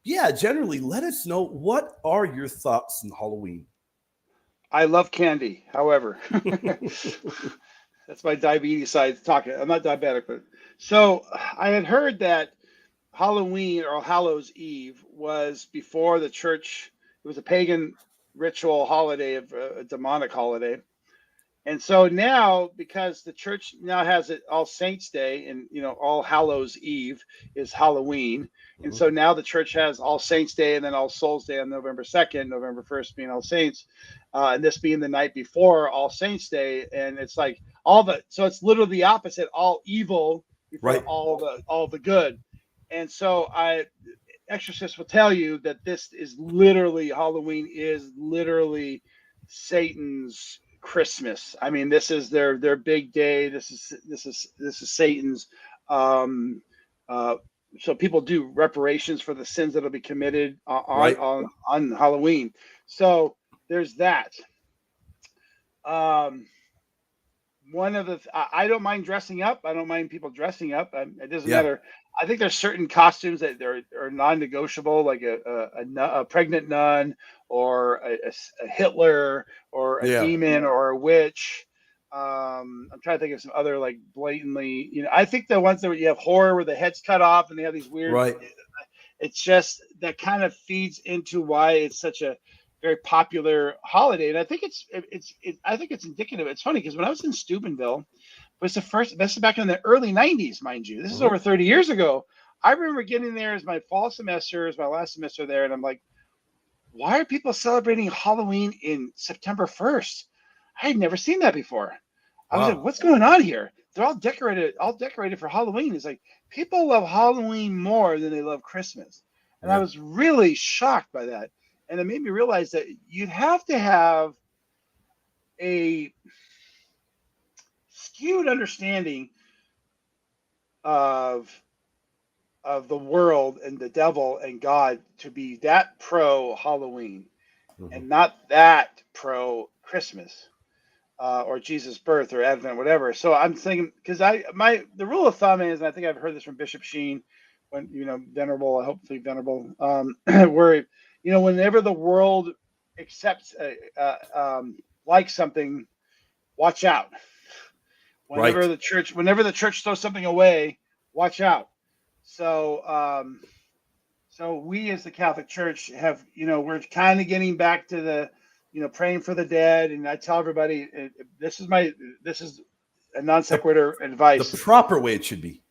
Generally, let us know, what are your thoughts on Halloween? I love candy. However, that's my diabetes side talking. I'm not diabetic, but so I had heard that Halloween or Hallows Eve was before the church. It was a pagan ritual holiday, of a demonic holiday. And so now, because the church now has it All Saints Day and, All Hallows Eve is Halloween. And so now the church has All Saints Day and then All Souls Day on November 2nd, November 1st being All Saints, and this being the night before All Saints Day. And it's like so it's literally the opposite, all evil before all the good. And so exorcists will tell you that this is literally, Halloween is literally Satan's Christmas. I mean, this is their big day. This is Satan's. So people do reparations for the sins that'll be committed on Halloween. So there's that. One of the I don't mind dressing up. I don't mind people dressing up. It doesn't matter. I think there's certain costumes that are non-negotiable, like a pregnant nun or a Hitler or a demon or a witch. I'm trying to think of some other like blatantly, I think the ones that you have horror where the head's cut off and they have these weird, it's just that kind of feeds into why it's such a very popular holiday. And I think I think it's indicative. It's funny because when I was in Steubenville, this is back in the early 90s, mind you. This is over 30 years ago. I remember getting there as my fall semester, as my last semester there, and I'm like, why are people celebrating Halloween in September 1st? I had never seen that before. I was like, what's going on here? They're all decorated for Halloween. It's like people love Halloween more than they love Christmas. And I was really shocked by that. And it made me realize that you'd have to have a skewed understanding of the world and the devil and God to be that pro Halloween and not that pro Christmas or Jesus' birth or Advent, whatever. So I'm thinking, because the rule of thumb is, and I think I've heard this from Bishop Sheen, when venerable, hopefully venerable, where whenever the world accepts like something, watch out. Whenever the church throws something away, watch out. So so we as the Catholic Church have, we're kind of getting back to the, praying for the dead. And I tell everybody, this is a non sequitur advice. The proper way it should be.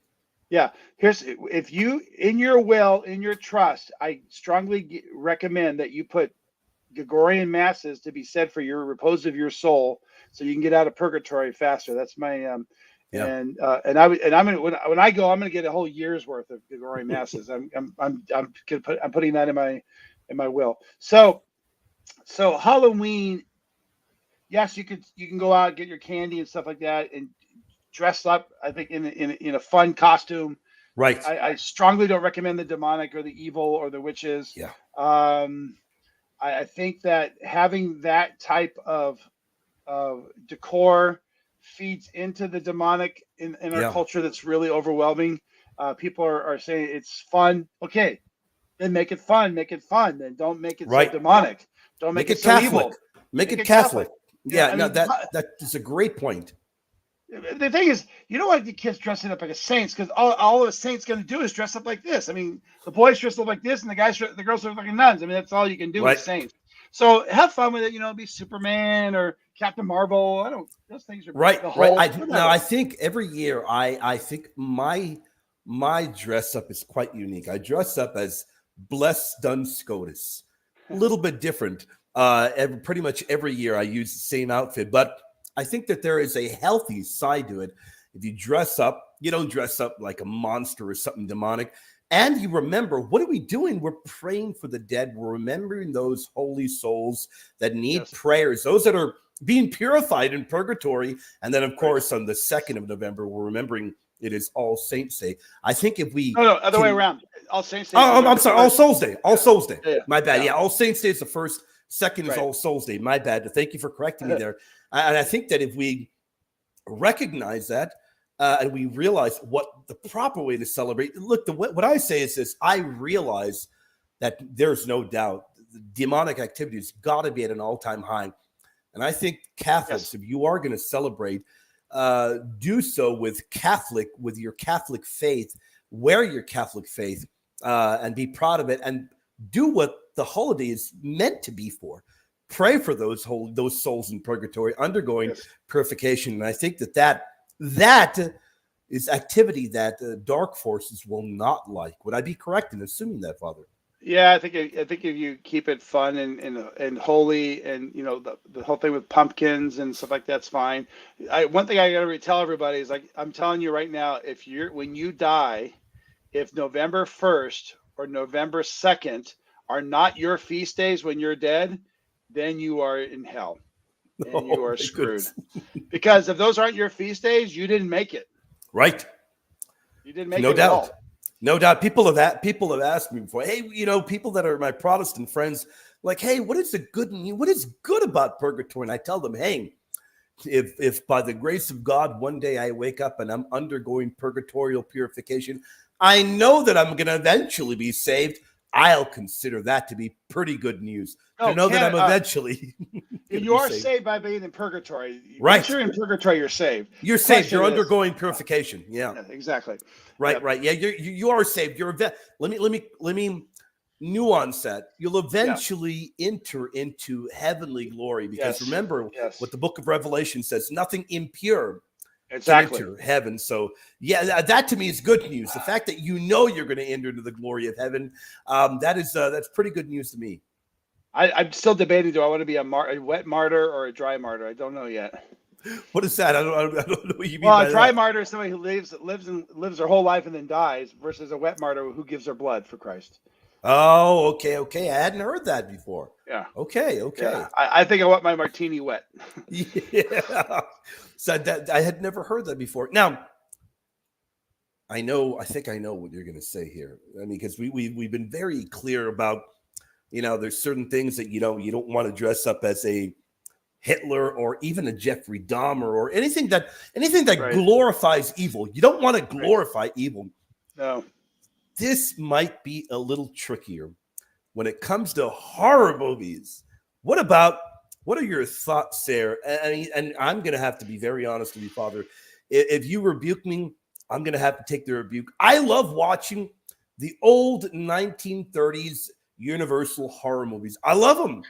Yeah. If you, in your will, in your trust, I strongly recommend that you put Gregorian masses to be said for your repose of your soul, so you can get out of purgatory faster. That's my and I'm gonna when I go, I'm gonna get a whole year's worth of Gregorian masses. I'm putting that in my will. So Halloween, yes, you can go out, get your candy and stuff like that, and dress up. I think in a fun costume. Right. I strongly don't recommend the demonic or the evil or the witches. Yeah. I think that having that type of decor feeds into the demonic in our culture that's really overwhelming. People are saying it's fun. Okay, then make it fun. Then don't make it so demonic. Don't make it so Catholic. evil. Make it Catholic. Yeah, that is a great point. The thing is, you don't want the kids dressing up like a saints, because all a saint's going to do is dress up like this. I mean, the boys dress up like this, and the girls dress up like nuns. I mean, that's all you can do with saints. So have fun with it. Be Superman or Captain Marvel. Those things are right. I think every year, I think my dress up is quite unique. I dress up as Blessed Duns Scotus, a little bit different. Pretty much every year I use the same outfit, but I think that there is a healthy side to it. If you dress up, you don't dress up like a monster or something demonic. And you remember, what are we doing? We're praying for the dead. We're remembering those holy souls that need prayers, those that are being purified in purgatory. And then, of course, on the 2nd of November, we're remembering it is All Saints Day. I think if we... No, other way around. All Saints Day. Oh, I'm sorry. All Souls Day. All Souls Day. Yeah. My bad. Yeah, All Saints Day is the first. Second is All Souls Day. My bad. Thank you for correcting me there. And I think that if we recognize that and we realize what the proper way to celebrate, look, what I say is this: I realize that there's no doubt the demonic activity has got to be at an all-time high. And I think Catholics, if you are going to celebrate, do so with your Catholic faith, wear your Catholic faith, and be proud of it, and do what the holiday is meant to be for. Pray for those souls in purgatory undergoing purification. And I think that is activity that dark forces will not like. Would I be correct in assuming that, Father? Yeah, I think if you keep it fun and holy, and the whole thing with pumpkins and stuff like that's fine. One thing I gotta tell everybody is, like, I'm telling you right now, when you die, if November 1st or November 2nd are not your feast days when you're dead, then you are in hell and you are screwed. Because if those aren't your feast days, you didn't make it. Right. You didn't make it. At all. No doubt. People have asked me before, hey, people that are my Protestant friends, like, hey, what is good about purgatory? And I tell them, hey, if by the grace of God, one day I wake up and I'm undergoing purgatorial purification, I know that I'm going to eventually be saved. I'll consider that to be pretty good news. To know that I'm eventually... you are saved by being in purgatory. Right. Once you're in purgatory, you're saved. You're saved. You're undergoing purification. Yeah. Exactly. Right. Yeah. You are saved. Let me nuance that. You'll eventually enter into heavenly glory, because remember what the book of Revelation says: nothing impure can enter heaven. So that to me is good news. The fact that you're going to enter into the glory of heaven, that's pretty good news to me. I'm still debating: do I want to be a wet martyr or a dry martyr? I don't know yet. What is that? I don't know what you mean. Well, a dry martyr is somebody who lives their whole life and then dies, versus a wet martyr who gives their blood for Christ. Oh, okay. I hadn't heard that before. Yeah. Okay. Yeah. I think I want my martini wet. Yeah. So that I had never heard that before. Now, I think I know what you're going to say here. I mean, because we've been very clear about, there's certain things that you don't want to dress up as a Hitler or even a Jeffrey Dahmer or anything that Right. glorifies evil. You don't want to Right. glorify evil. No. This might be a little trickier when it comes to horror movies. What are your thoughts there? And I'm going to have to be very honest with you, Father. If you rebuke me, I'm going to have to take the rebuke. I love watching the old 1930s Universal horror movies. I love them.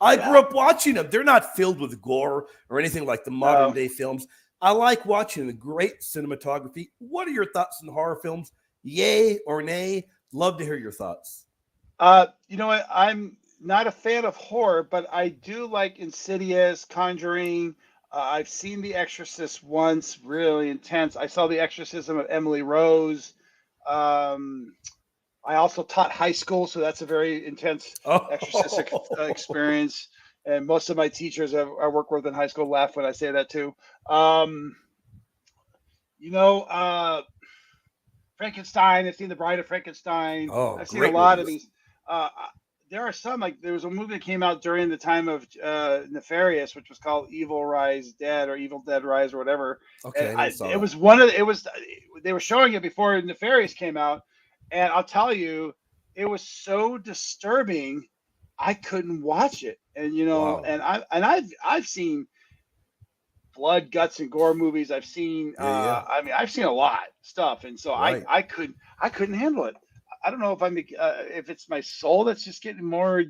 I grew up watching them. They're not filled with gore or anything like the modern day films. I like watching the great cinematography. What are your thoughts on horror films? Yay or nay? Love to hear your thoughts. You know what? I'm not a fan of horror, but I do like Insidious, Conjuring. I've seen The Exorcist once, really intense. I saw The Exorcism of Emily Rose. I also taught high school, so that's a very intense exorcistic experience. And most of my teachers I work with in high school laugh when I say that too. Frankenstein. I've seen The Bride of Frankenstein. I've seen a lot of these. There are some, like there was a movie that came out during the time of Nefarious, which was called Evil Rise Dead or Evil Dead Rise or whatever. Okay, they were showing it before Nefarious came out, and I'll tell you, it was so disturbing, I couldn't watch it. And wow. and I've seen blood, guts, and gore movies. I've seen I've seen a lot of stuff, and so I couldn't handle it. I don't know if it's my soul that's just getting more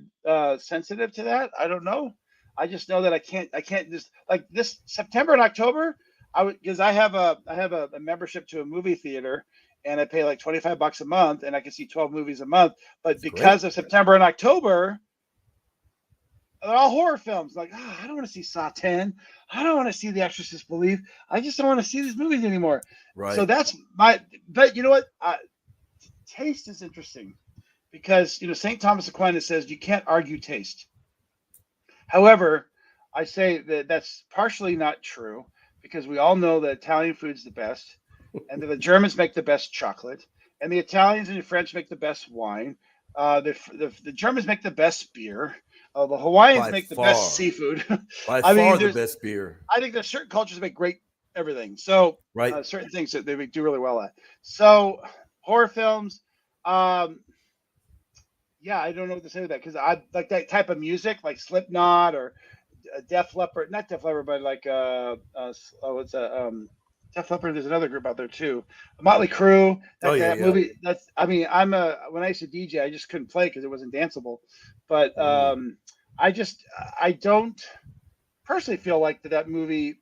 sensitive to that. I don't know. I just know that I can't just, like, this September and October. Because I have a membership to a movie theater, and I pay like $25 a month, and I can see 12 movies a month. But because of September and October, they're all horror films. Like, I don't want to see Saw 10. I don't want to see The Exorcist Belief. I just don't want to see these movies anymore. Right. So that's but you know what? Taste is interesting, because St. Thomas Aquinas says you can't argue taste. However, I say that that's partially not true, because we all know that Italian food's the best, and that the Germans make the best chocolate, and the Italians and the French make the best wine. The Germans make the best beer. The Hawaiians make the best seafood. By far the best beer. I think there's certain cultures that make great everything. So certain things that they do really well at. So horror films, I don't know what to say with that, because I like that type of music, like Slipknot or Def Leppard, not Def Leppard, but like Def Leppard. There's another group out there too, Motley Crue. That movie. When I used to DJ, I just couldn't play because it wasn't danceable. But I don't personally feel like that movie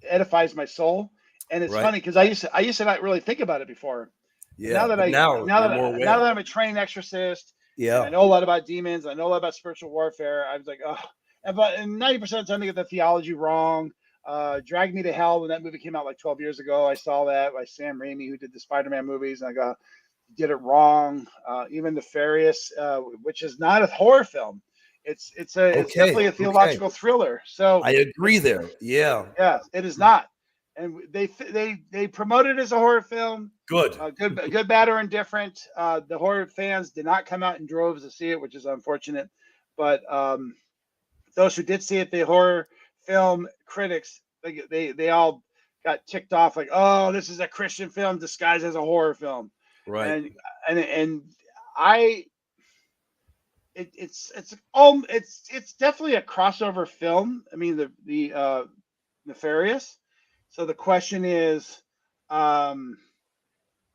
edifies my soul. And it's funny, because I used to not really think about it before. Yeah. Now that I'm a trained exorcist, and I know a lot about demons, I know a lot about spiritual warfare. I was like, and 90% of the time I get the theology wrong. Drag Me to Hell, when that movie came out like 12 years ago, I saw that by Sam Raimi, who did the Spider-Man movies, and I go, did it wrong. Even Nefarious, which is not a horror film. It's definitely a theological thriller. So I agree there. Yeah, it is not. And they promote it as a horror film. Good, bad, or indifferent. The horror fans did not come out in droves to see it, which is unfortunate. But those who did see it, the horror film critics, they all got ticked off, like, oh, this is a Christian film disguised as a horror film. Right. And it's definitely a crossover film. I mean, the Nefarious. So the question is, all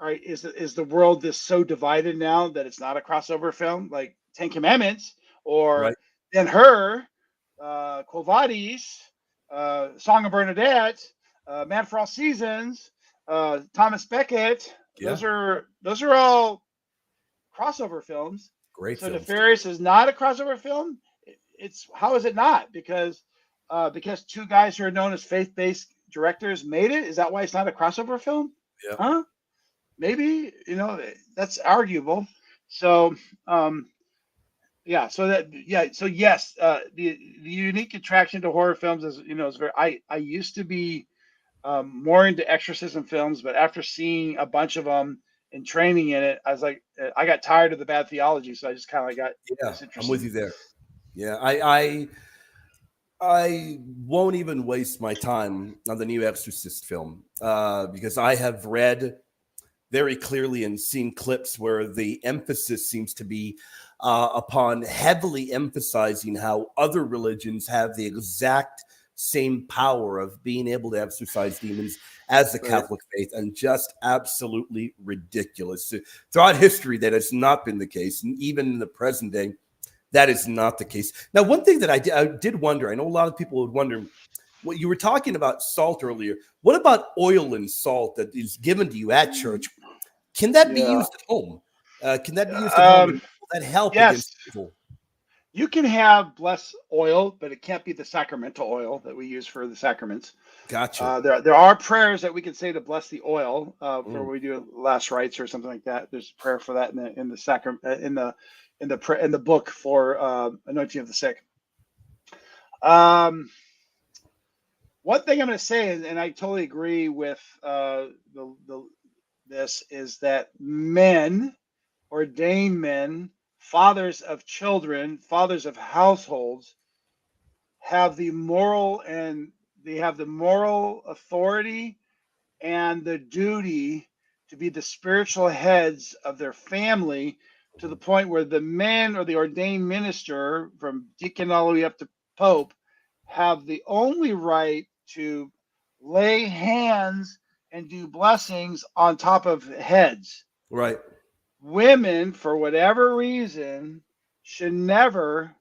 right, is the world this so divided now that it's not a crossover film, like Ten Commandments, or Ben-Hur, Quo Vadis, Song of Bernadette, Man for All Seasons, Thomas Becket. Those are all crossover films. Great. So Nefarious is not a crossover film. How is it not? Because two guys who are known as faith-based directors made it. Is that why it's not a crossover film? Yeah. Huh? Maybe, that's arguable. So, yeah. So yes, the unique attraction to horror films is, is very. I used to be more into exorcism films, but after seeing a bunch of them and training in it, I was like, I got tired of the bad theology, so I just kind of got Yeah, I'm disinterested. with you there. Yeah, I won't even waste my time on the new Exorcist film because I have read very clearly and seen clips where the emphasis seems to be upon heavily emphasizing how other religions have the exact same power of being able to exorcise demons as the Right. Catholic faith, and just absolutely ridiculous. Throughout history, that has not been the case, and even in the present day, that is not the case. Now, one thing that I did wonder, I know a lot of people would wonder, what you were talking about salt earlier. What about oil and salt that is given to you at church? Can that be Yeah. used at home? Can that be used at home? And will that help Yes. against evil? You can have blessed oil, but it can't be the sacramental oil that we use for the sacraments. Gotcha. There are prayers that we can say to bless the oil for Mm. when we do last rites or something like that. There's a prayer for that in the sacrament in the book for anointing of the sick. One thing I'm going to say, and I totally agree with this, is that men, ordained men, fathers of children, fathers of households, have the moral authority and the duty to be the spiritual heads of their family, to the point where the men or the ordained minister, from deacon all the way up to pope, have the only right to lay hands and do blessings on top of heads. Right. Women, for whatever reason, should never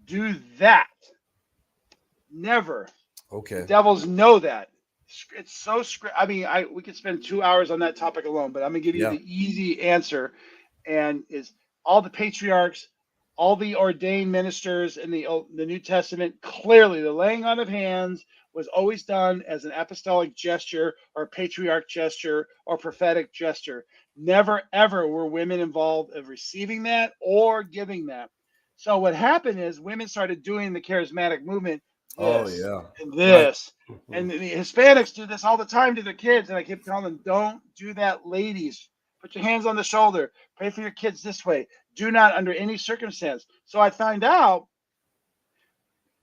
do that. Never. The Okay. devils know that. It's so I mean, we could spend 2 hours on that topic alone, but I'm gonna give you Yeah. the easy answer, and is all the patriarchs, all the ordained ministers in the New Testament, clearly the laying on of hands was always done as an apostolic gesture or patriarch gesture or prophetic gesture. Never ever were women involved of receiving that or giving that. So what happened is women started doing the charismatic movement, Oh this yeah. and Right. this. And the Hispanics do this all the time to their kids. And I keep telling them, don't do that, ladies. Put your hands on the shoulder. Pray for your kids this way. Do not under any circumstance. So I find out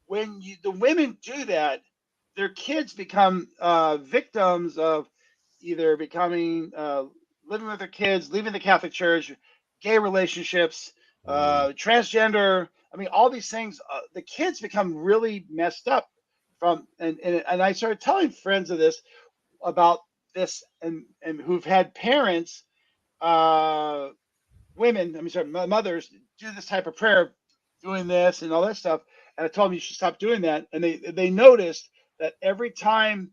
when the women do that, their kids become victims of either becoming living with their kids, leaving the Catholic Church, gay relationships, Mm. transgender. I mean, all these things. The kids become really messed up from, and I started telling friends of this about this, and who've had parents, women. I mean, sorry, mothers do this type of prayer, doing this and all that stuff. And I told them you should stop doing that. And they noticed that every time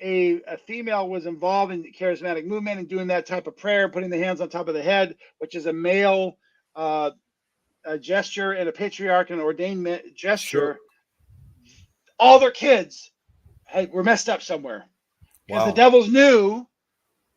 a female was involved in the charismatic movement and doing that type of prayer, putting the hands on top of the head, which is a male a gesture, and a patriarch and ordained Sure. gesture, all their kids were messed up somewhere, because the Wow. devils knew.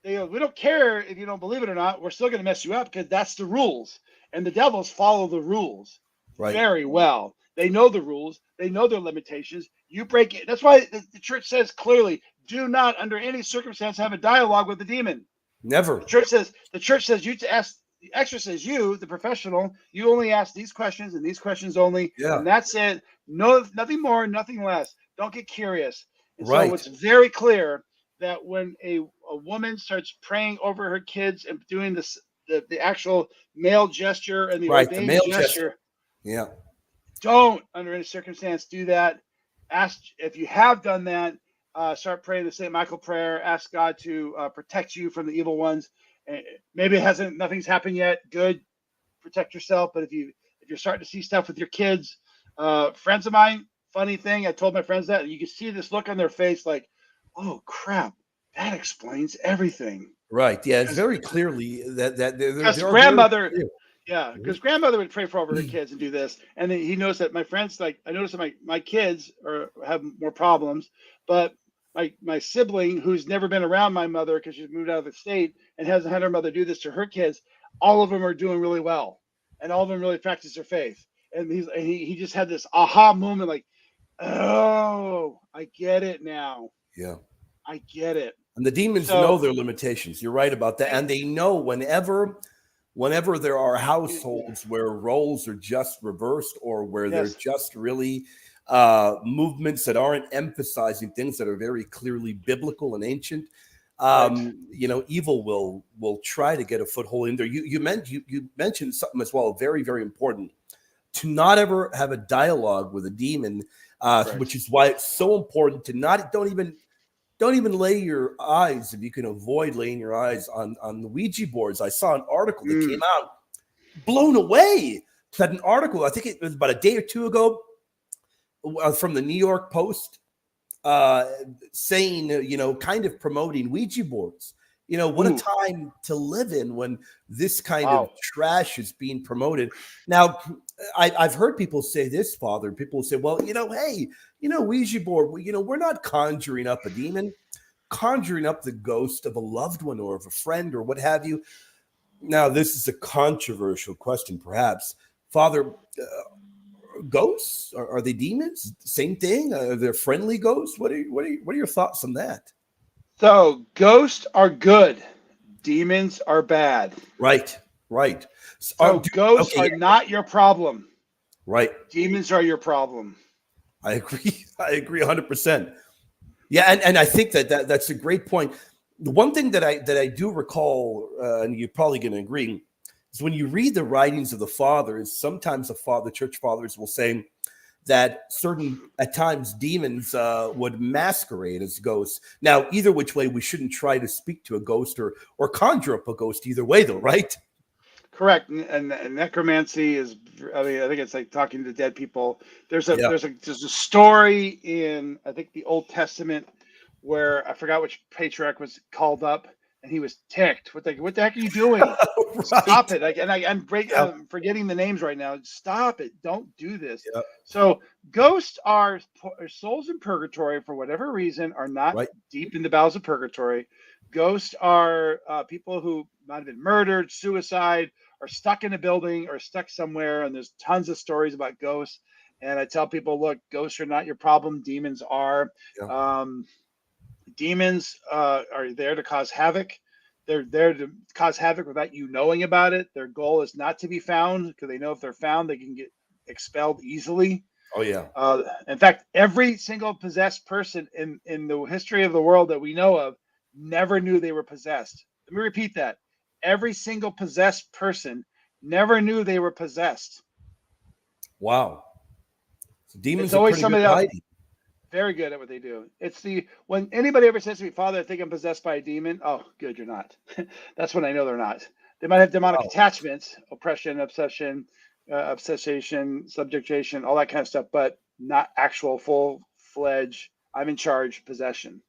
They go, we don't care if you don't believe it or not. We're still going to mess you up because that's the rules. And the devils follow the rules Right. very well. They know the rules. They know their limitations. You break it. That's why the church says clearly, do not under any circumstance have a dialogue with the demon. Never. The church says you to ask the exorcist, you, the professional, you only ask these questions and these questions only, Yeah. and that's it. No, nothing more, nothing less. Don't get curious. And so Right. it's very clear that when a woman starts praying over her kids and doing this, the actual male gesture and the Right. The ordained male gesture. gesture, Yeah. don't under any circumstance do that. Ask if you have done that. Start praying the St. Michael prayer. Ask God to protect you from the evil ones. Maybe nothing's happened yet. Good, protect yourself. But if you're starting to see stuff with your kids, friends of mine, funny thing, I told my friends that you can see this look on their face, like, oh crap, that explains everything. Right. Yeah. It's very clearly that Because there are very grandmother, clear. yeah, Mhm. because grandmother would pray for over her kids and do this, and then he knows that my friends, like, I noticed that my kids have more problems, but my sibling, who's never been around my mother because she's moved out of the state, and hasn't had her mother do this to her kids, all of them are doing really well, and all of them really practice their faith. And he just had this aha moment, like, oh, I get it now. Yeah. I get it. And the demons So, know their limitations. You're right about that. And they know whenever there are households where roles are just reversed, or where yes, there's just really movements that aren't emphasizing things that are very clearly biblical and ancient, right. evil will try to get a foothold in there. You mentioned something as well, very, very important, to not ever have a dialogue with a demon, Right. which is why it's so important to don't even lay your eyes, if you can avoid laying your eyes on the Ouija boards. I saw an article that came out, blown away. Had an article, I think it was about a day or two ago, from the New York Post, saying, kind of promoting Ouija boards. What a time to live in when this kind of trash is being promoted. Now, I've heard people say this, Father. People say, well, hey, Ouija board, we're not conjuring up a demon, conjuring up the ghost of a loved one or of a friend or what have you. Now, this is a controversial question, perhaps. Father, ghosts, are they demons? Same thing? Are they friendly ghosts? What are your thoughts on that? So ghosts are good, demons are bad. Right. So ghosts are not your problem. Right. Demons are your problem. I agree 100%. Yeah, and I think that's a great point. The one thing that I do recall, and you're probably going to agree, is when you read the writings of the fathers, sometimes the church fathers will say that at times demons would masquerade as ghosts. Now, either which way, we shouldn't try to speak to a ghost or conjure up a ghost either way, though, right? Correct. And necromancy is, I think it's like talking to dead people. There's a story in, I think, the Old Testament where I forgot which patriarch was called up, and he was ticked. What the heck are you doing? Right. Stop it! I'm forgetting the names right now. Stop it! Don't do this. Yep. So ghosts are souls in purgatory for whatever reason, are not deep in the bowels of purgatory. Ghosts are people who might have been murdered, suicide, or stuck in a building or stuck somewhere. And there's tons of stories about ghosts. And I tell people, look, ghosts are not your problem. Demons are. Yeah. Demons are there to cause havoc. They're there to cause havoc without you knowing about it. Their goal is not to be found, because they know if they're found, they can get expelled easily. Oh, yeah. In fact, every single possessed person in the history of the world that we know of never knew they were possessed. Let me repeat that. Every single possessed person never knew they were possessed. Wow. So demons it's always somebody else. Hiding. Very good at what they do. When anybody ever says to me, Father, I think I'm possessed by a demon. Oh, good, you're not. That's when I know they're not. They might have demonic attachments, oppression, obsession, obsession, subjugation, all that kind of stuff, but not actual full-fledged, I'm in charge possession.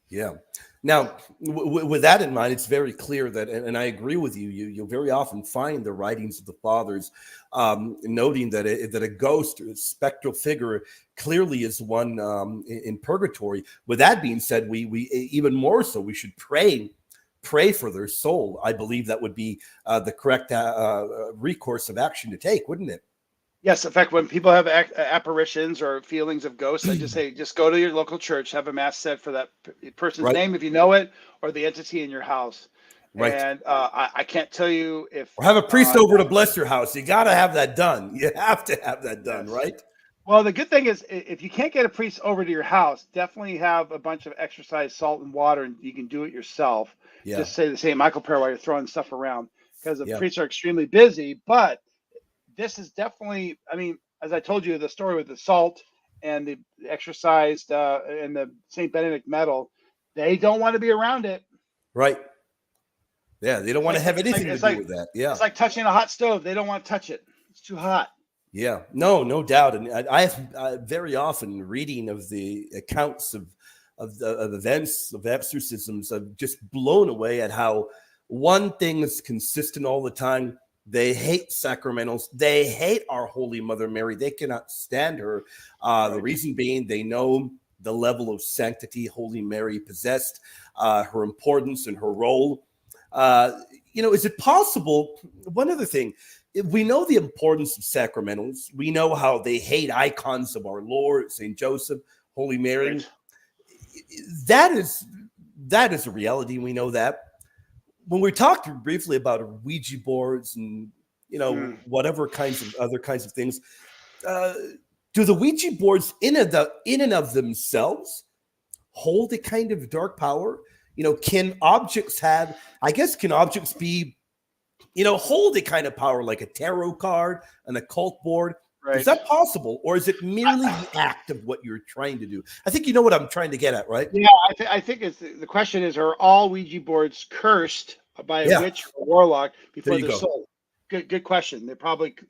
Yeah. Now, with that in mind, it's very clear that, and I agree with you, you'll very often find the writings of the fathers noting that a ghost or a spectral figure clearly is one in purgatory. With that being said, we even more so, we should pray for their soul. I believe that would be the correct recourse of action to take, wouldn't it? Yes. In fact, when people have apparitions or feelings of ghosts, I just say, just go to your local church, have a mass said for that person's name, if you know it, or the entity in your house. Right. And I can't tell you if... Or have a priest over to bless your house. You got to have that done. You have to have that done, yes. Right? Well, the good thing is, if you can't get a priest over to your house, definitely have a bunch of exercise, salt, and water, and you can do it yourself. Yeah. Just say the St. Michael prayer while you're throwing stuff around, because the priests are extremely busy, but this is definitely, I mean, as I told you, the story with the salt and the exercised and the St. Benedict medal, they don't want to be around it. Right. Yeah, they don't want to have anything to do with that. Yeah. It's like touching a hot stove. They don't want to touch it. It's too hot. Yeah, no doubt. And I have very often reading of the accounts of events, of exorcisms, I'm just blown away at how one thing is consistent all the time. They hate sacramentals. They hate our Holy Mother Mary. They cannot stand her. The reason being, they know the level of sanctity Holy Mary possessed, her importance and her role. Is it possible? One other thing, we know the importance of sacramentals. We know how they hate icons of our Lord, Saint Joseph, Holy Mary. Right. That is a reality. We know that. When we talked briefly about Ouija boards and whatever other kinds of things, do the Ouija boards in and of themselves hold a kind of dark power? Can objects be, hold a kind of power like a tarot card, an occult board? Right. Is that possible, or is it merely the act of what you're trying to do? I think you know what I'm trying to get at, right? Yeah, I think it's the question is: are all Ouija boards cursed by a witch or warlock before they're sold? Good question.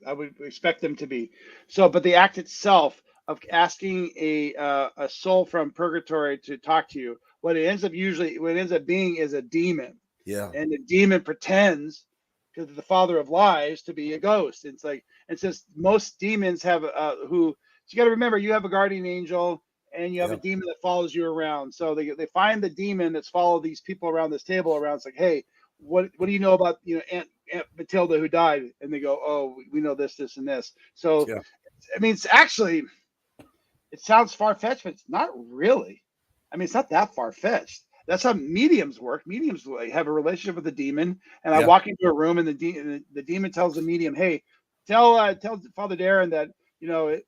I would expect them to be. So, but the act itself of asking a soul from purgatory to talk to you, what it ends up being is a demon. Yeah. And the demon pretends, because the father of lies, to be a ghost. It's like, and since most demons have so you got to remember, you have a guardian angel and you have a demon that follows you around. So they find the demon that's followed these people around this table around. It's like, hey, what do you know about Aunt Matilda who died? And they go, oh, we know this, and this. So I mean, it sounds far-fetched, but it's not really. I mean, it's not that far-fetched. That's how mediums work. Mediums have a relationship with the demon, and I walk into a room, and the demon tells the medium, "Hey, tell Father Darren that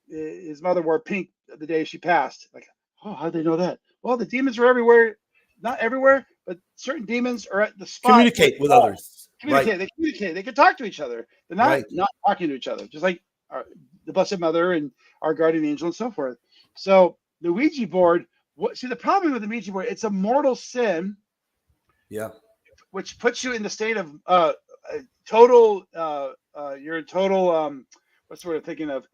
his mother wore pink the day she passed." Like, oh, how do they know that? Well, the demons are everywhere. Not everywhere, but certain demons are at the spot. Communicate with others. Communicate. Right. They communicate. They can talk to each other. They're not talking to each other, just like the Blessed Mother and our guardian angel and so forth. So the Ouija board. The problem with the Ouija board, it's a mortal sin. Yeah. Which puts you in the state of total. You're in total. What's the word I'm thinking of?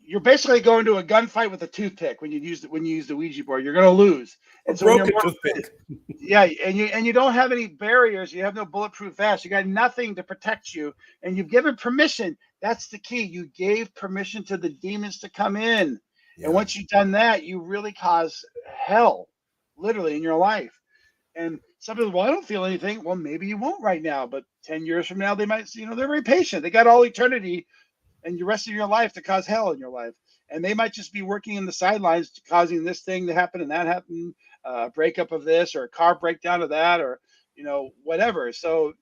You're basically going to a gunfight with a toothpick when you use the Ouija board. You're going to lose. And so broken toothpick. Yeah, and you don't have any barriers. You have no bulletproof vest. You got nothing to protect you, and you've given permission. That's the key. You gave permission to the demons to come in. Yeah. And once you've done that, you really cause hell, literally, in your life. And some people, well, I don't feel anything. Well, maybe you won't right now, but 10 years from now, they might, they're very patient. They got all eternity and the rest of your life to cause hell in your life. And they might just be working in the sidelines, causing this thing to happen and that happen, breakup of this or a car breakdown of that, or, whatever. So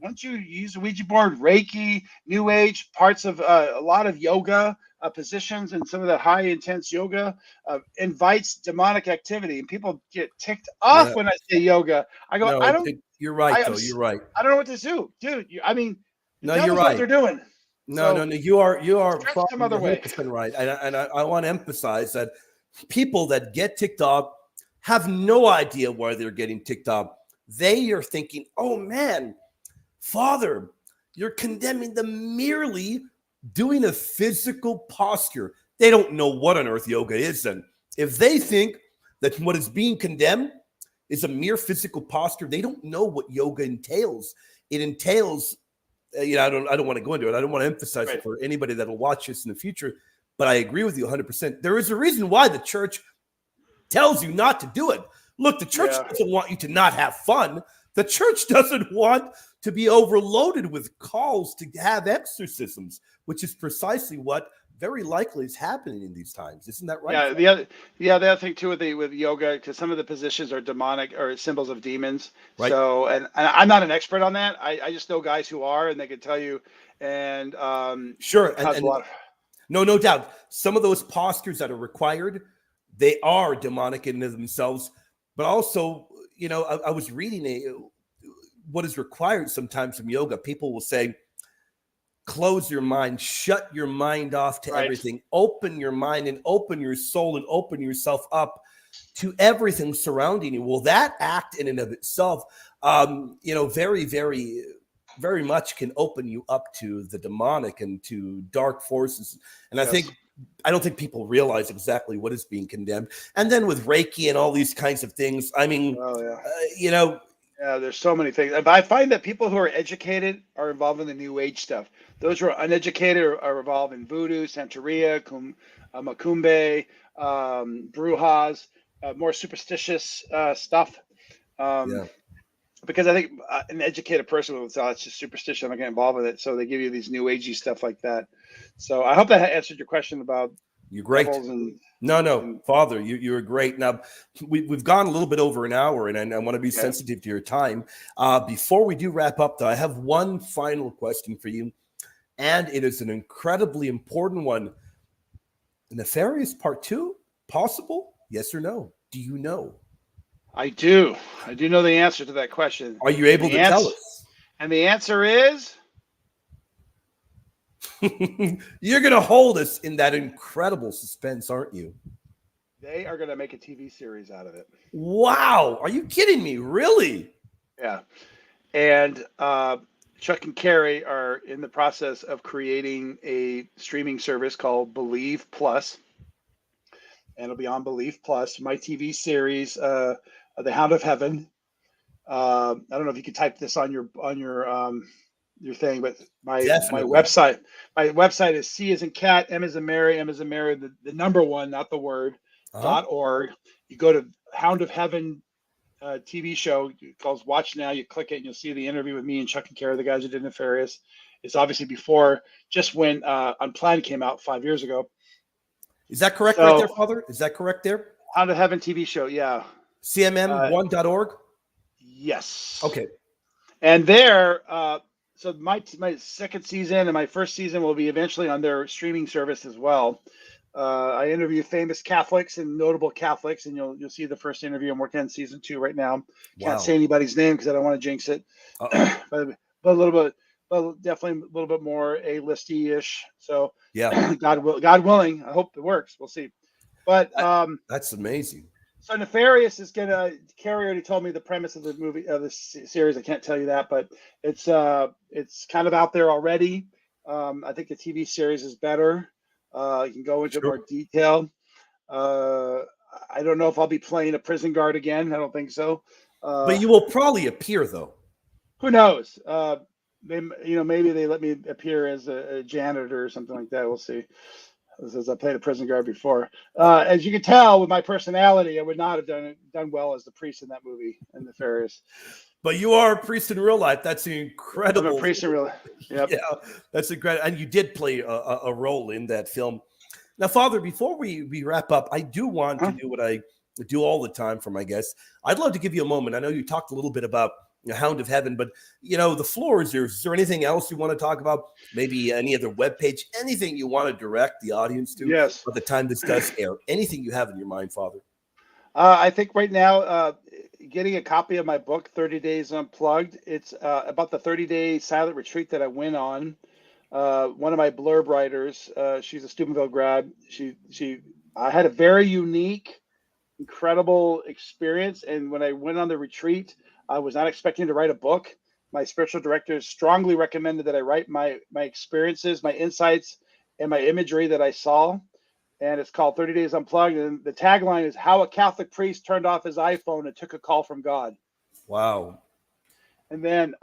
once you use a Ouija board, Reiki, New Age, parts of a lot of yoga positions and some of the high intense yoga invites demonic activity, and people get ticked off when I say yoga. I go, you're right, you're right. I don't know what to do, dude. You're right. What they're doing. No, you are some other way. 100% right, and I want to emphasize that people that get ticked off have no idea why they're getting ticked off. They are thinking, oh man, Father, you're condemning them merely doing a physical posture. They don't know what on earth yoga is. Then, if they think that what is being condemned is a mere physical posture, they don't know what yoga entails. It entails, I don't want to go into it. I don't want to emphasize it for anybody that will watch this in the future. But I agree with you 100%. There is a reason why the church tells you not to do it. Look, the church doesn't want you to not have fun. The church doesn't want to be overloaded with calls to have exorcisms, which is precisely what very likely is happening in these times. Isn't that right? Yeah. The other thing too with yoga, because some of the positions are demonic or symbols of demons. Right. So, and I'm not an expert on that. I just know guys who are, and they can tell you. And sure, and no doubt, some of those postures that are required, they are demonic in themselves. But also, I was reading what is required sometimes from yoga. People will say, close your mind, shut your mind off to everything, open your mind and open your soul and open yourself up to everything surrounding you. Well, that act in and of itself, very, very, very much can open you up to the demonic and to dark forces. And I don't think people realize exactly what is being condemned. And then with Reiki and all these kinds of things, I mean, yeah, there's so many things. But I find that people who are educated are involved in the New Age stuff. Those who are uneducated are involved in voodoo, Santeria, Macumbe, brujas, more superstitious stuff. because I think an educated person will say, "Oh, it's just superstition. I'm not getting involved with it." So they give you these new agey stuff like that. So I hope that answered your question about You're great. devils and Father, you're great. Now we've gone a little bit over an hour, and I want to be sensitive to your time. Before we do wrap up, though, I have one final question for you, and it is an incredibly important one. Nefarious Part 2 possible? Yes or no? Do you know? I do know the answer to that question. Are you able to tell us? And the answer is you're going to hold us in that incredible suspense, aren't you? They are going to make a TV series out of it. Wow. Are you kidding me? Really? Yeah. And Chuck and Carrie are in the process of creating a streaming service called Believe Plus. And it'll be on Believe Plus. My TV series, The Hound of Heaven. I don't know if you could type this on your thing, but my website is C as in cat, M as in Mary, M as in Mary, the number one, not the word, .org. You go to Hound of Heaven TV show called Watch Now. You click it and you'll see the interview with me and Chuck and Carrie, the guys who did Nefarious. It's obviously before, just when Unplanned came out 5 years ago. Is that correct right there, Father? Is that correct there? Hound of Heaven TV show, yeah. CMM1.org? Yes. Okay. And there, so my second season and my first season will be eventually on their streaming service as well. I interview famous Catholics and notable Catholics, and you'll see the first interview. I'm working on season 2 right now. Can't say anybody's name because I don't want to jinx it. but a little bit, but definitely a little bit more A-listy-ish. So yeah, God willing, I hope it works. We'll see. But that's amazing. So Nefarious is gonna. Carrie already told me the premise of the movie of the series. I can't tell you that, but it's kind of out there already. I think the TV series is better. You can go into more detail. I don't know if I'll be playing a prison guard again. I don't think so. But you will probably appear, though. Who knows? Maybe they let me appear as a janitor or something like that. We'll see. As I played a prison guard before. As you can tell with my personality, I would not have done well as the priest in that movie in Nefarious. But you are a priest in real life. That's incredible. I'm a priest in real life. Yep. Yeah, that's incredible. And you did play a role in that film. Now, Father, before we wrap up, I do want to do what I do all the time for my guests. I'd love to give you a moment. I know you talked a little bit about Hound of Heaven, but the floor is yours. Is there anything else you want to talk about? Maybe any other webpage, anything you want to direct the audience to? Yes. By the time this does air, anything you have in your mind, Father? I think right now, getting a copy of my book, 30 Days Unplugged. It's about the 30-day silent retreat that I went on. One of my blurb writers, she's a Steubenville grad. I had a very unique, incredible experience, and when I went on the retreat, I was not expecting to write a book. My spiritual director strongly recommended that I write my experiences, my insights, and my imagery that I saw. And it's called 30 Days Unplugged. And the tagline is How a Catholic Priest Turned Off His iPhone and Took a Call from God. Wow. And then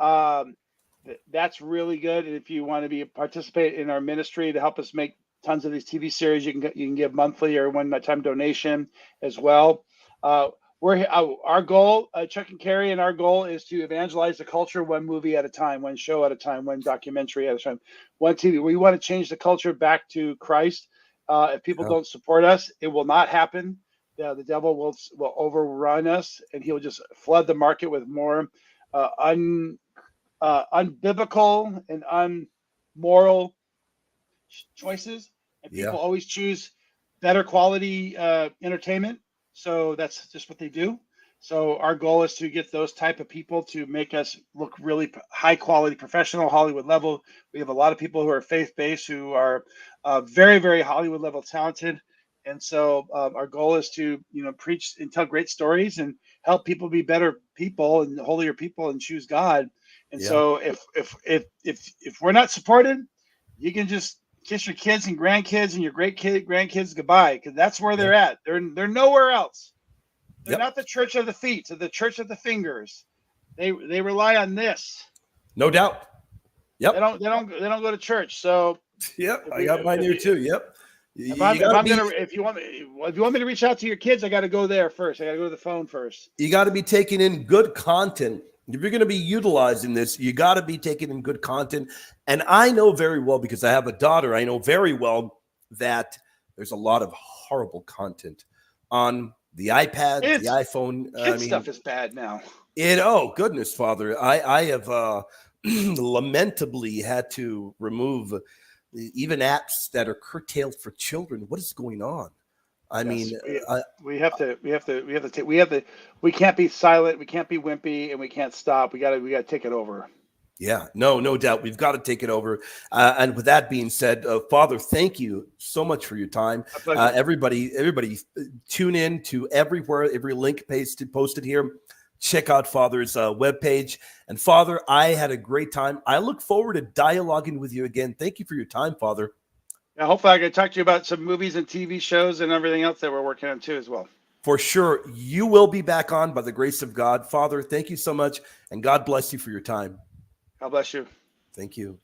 that's really good. And if you want to participate in our ministry to help us make tons of these TV series, you can give monthly or one-time donation as well. Our goal, Chuck and Carrie, and our goal is to evangelize the culture one movie at a time, one show at a time, one documentary at a time, one TV. We want to change the culture back to Christ. If people don't support us, it will not happen. The devil will overrun us, and he'll just flood the market with more unbiblical and unmoral choices. And people always choose better quality entertainment. So that's just what they do. So our goal is to get those type of people to make us look really high quality, professional, Hollywood level. We have a lot of people who are faith-based, who are very, very Hollywood level talented. And so our goal is to, preach and tell great stories and help people be better people and holier people and choose God. And so if we're not supported, you can just kiss your kids and grandkids and your grandkids goodbye, because that's where they're at. They're nowhere else. They're not the church of the feet, or the church of the fingers. They rely on this. No doubt. Yep. They don't go to church. So I got mine here too. Yep. If you want me to reach out to your kids, I got to go there first. I got to go to the phone first. You got to be taking in good content If you're going to be utilizing this, you got to be taking in good content. And I know very well, because I have a daughter, I know very well that there's a lot of horrible content on the iPad, the iPhone. Kid stuff is bad now. Oh, goodness, Father. I have lamentably had to remove even apps that are curtailed for children. What is going on? I mean, we can't be silent, we can't be wimpy, and we can't stop. We gotta take it over. Yeah, no doubt. We've got to take it over. And with that being said, Father, thank you so much for your time. Everybody tune in to everywhere, every link posted here. Check out Father's webpage. And Father, I had a great time. I look forward to dialoguing with you again. Thank you for your time, Father. Yeah, hopefully I can talk to you about some movies and TV shows and everything else that we're working on too as well. For sure. You will be back on by the grace of God. Father, thank you so much. And God bless you for your time. God bless you. Thank you.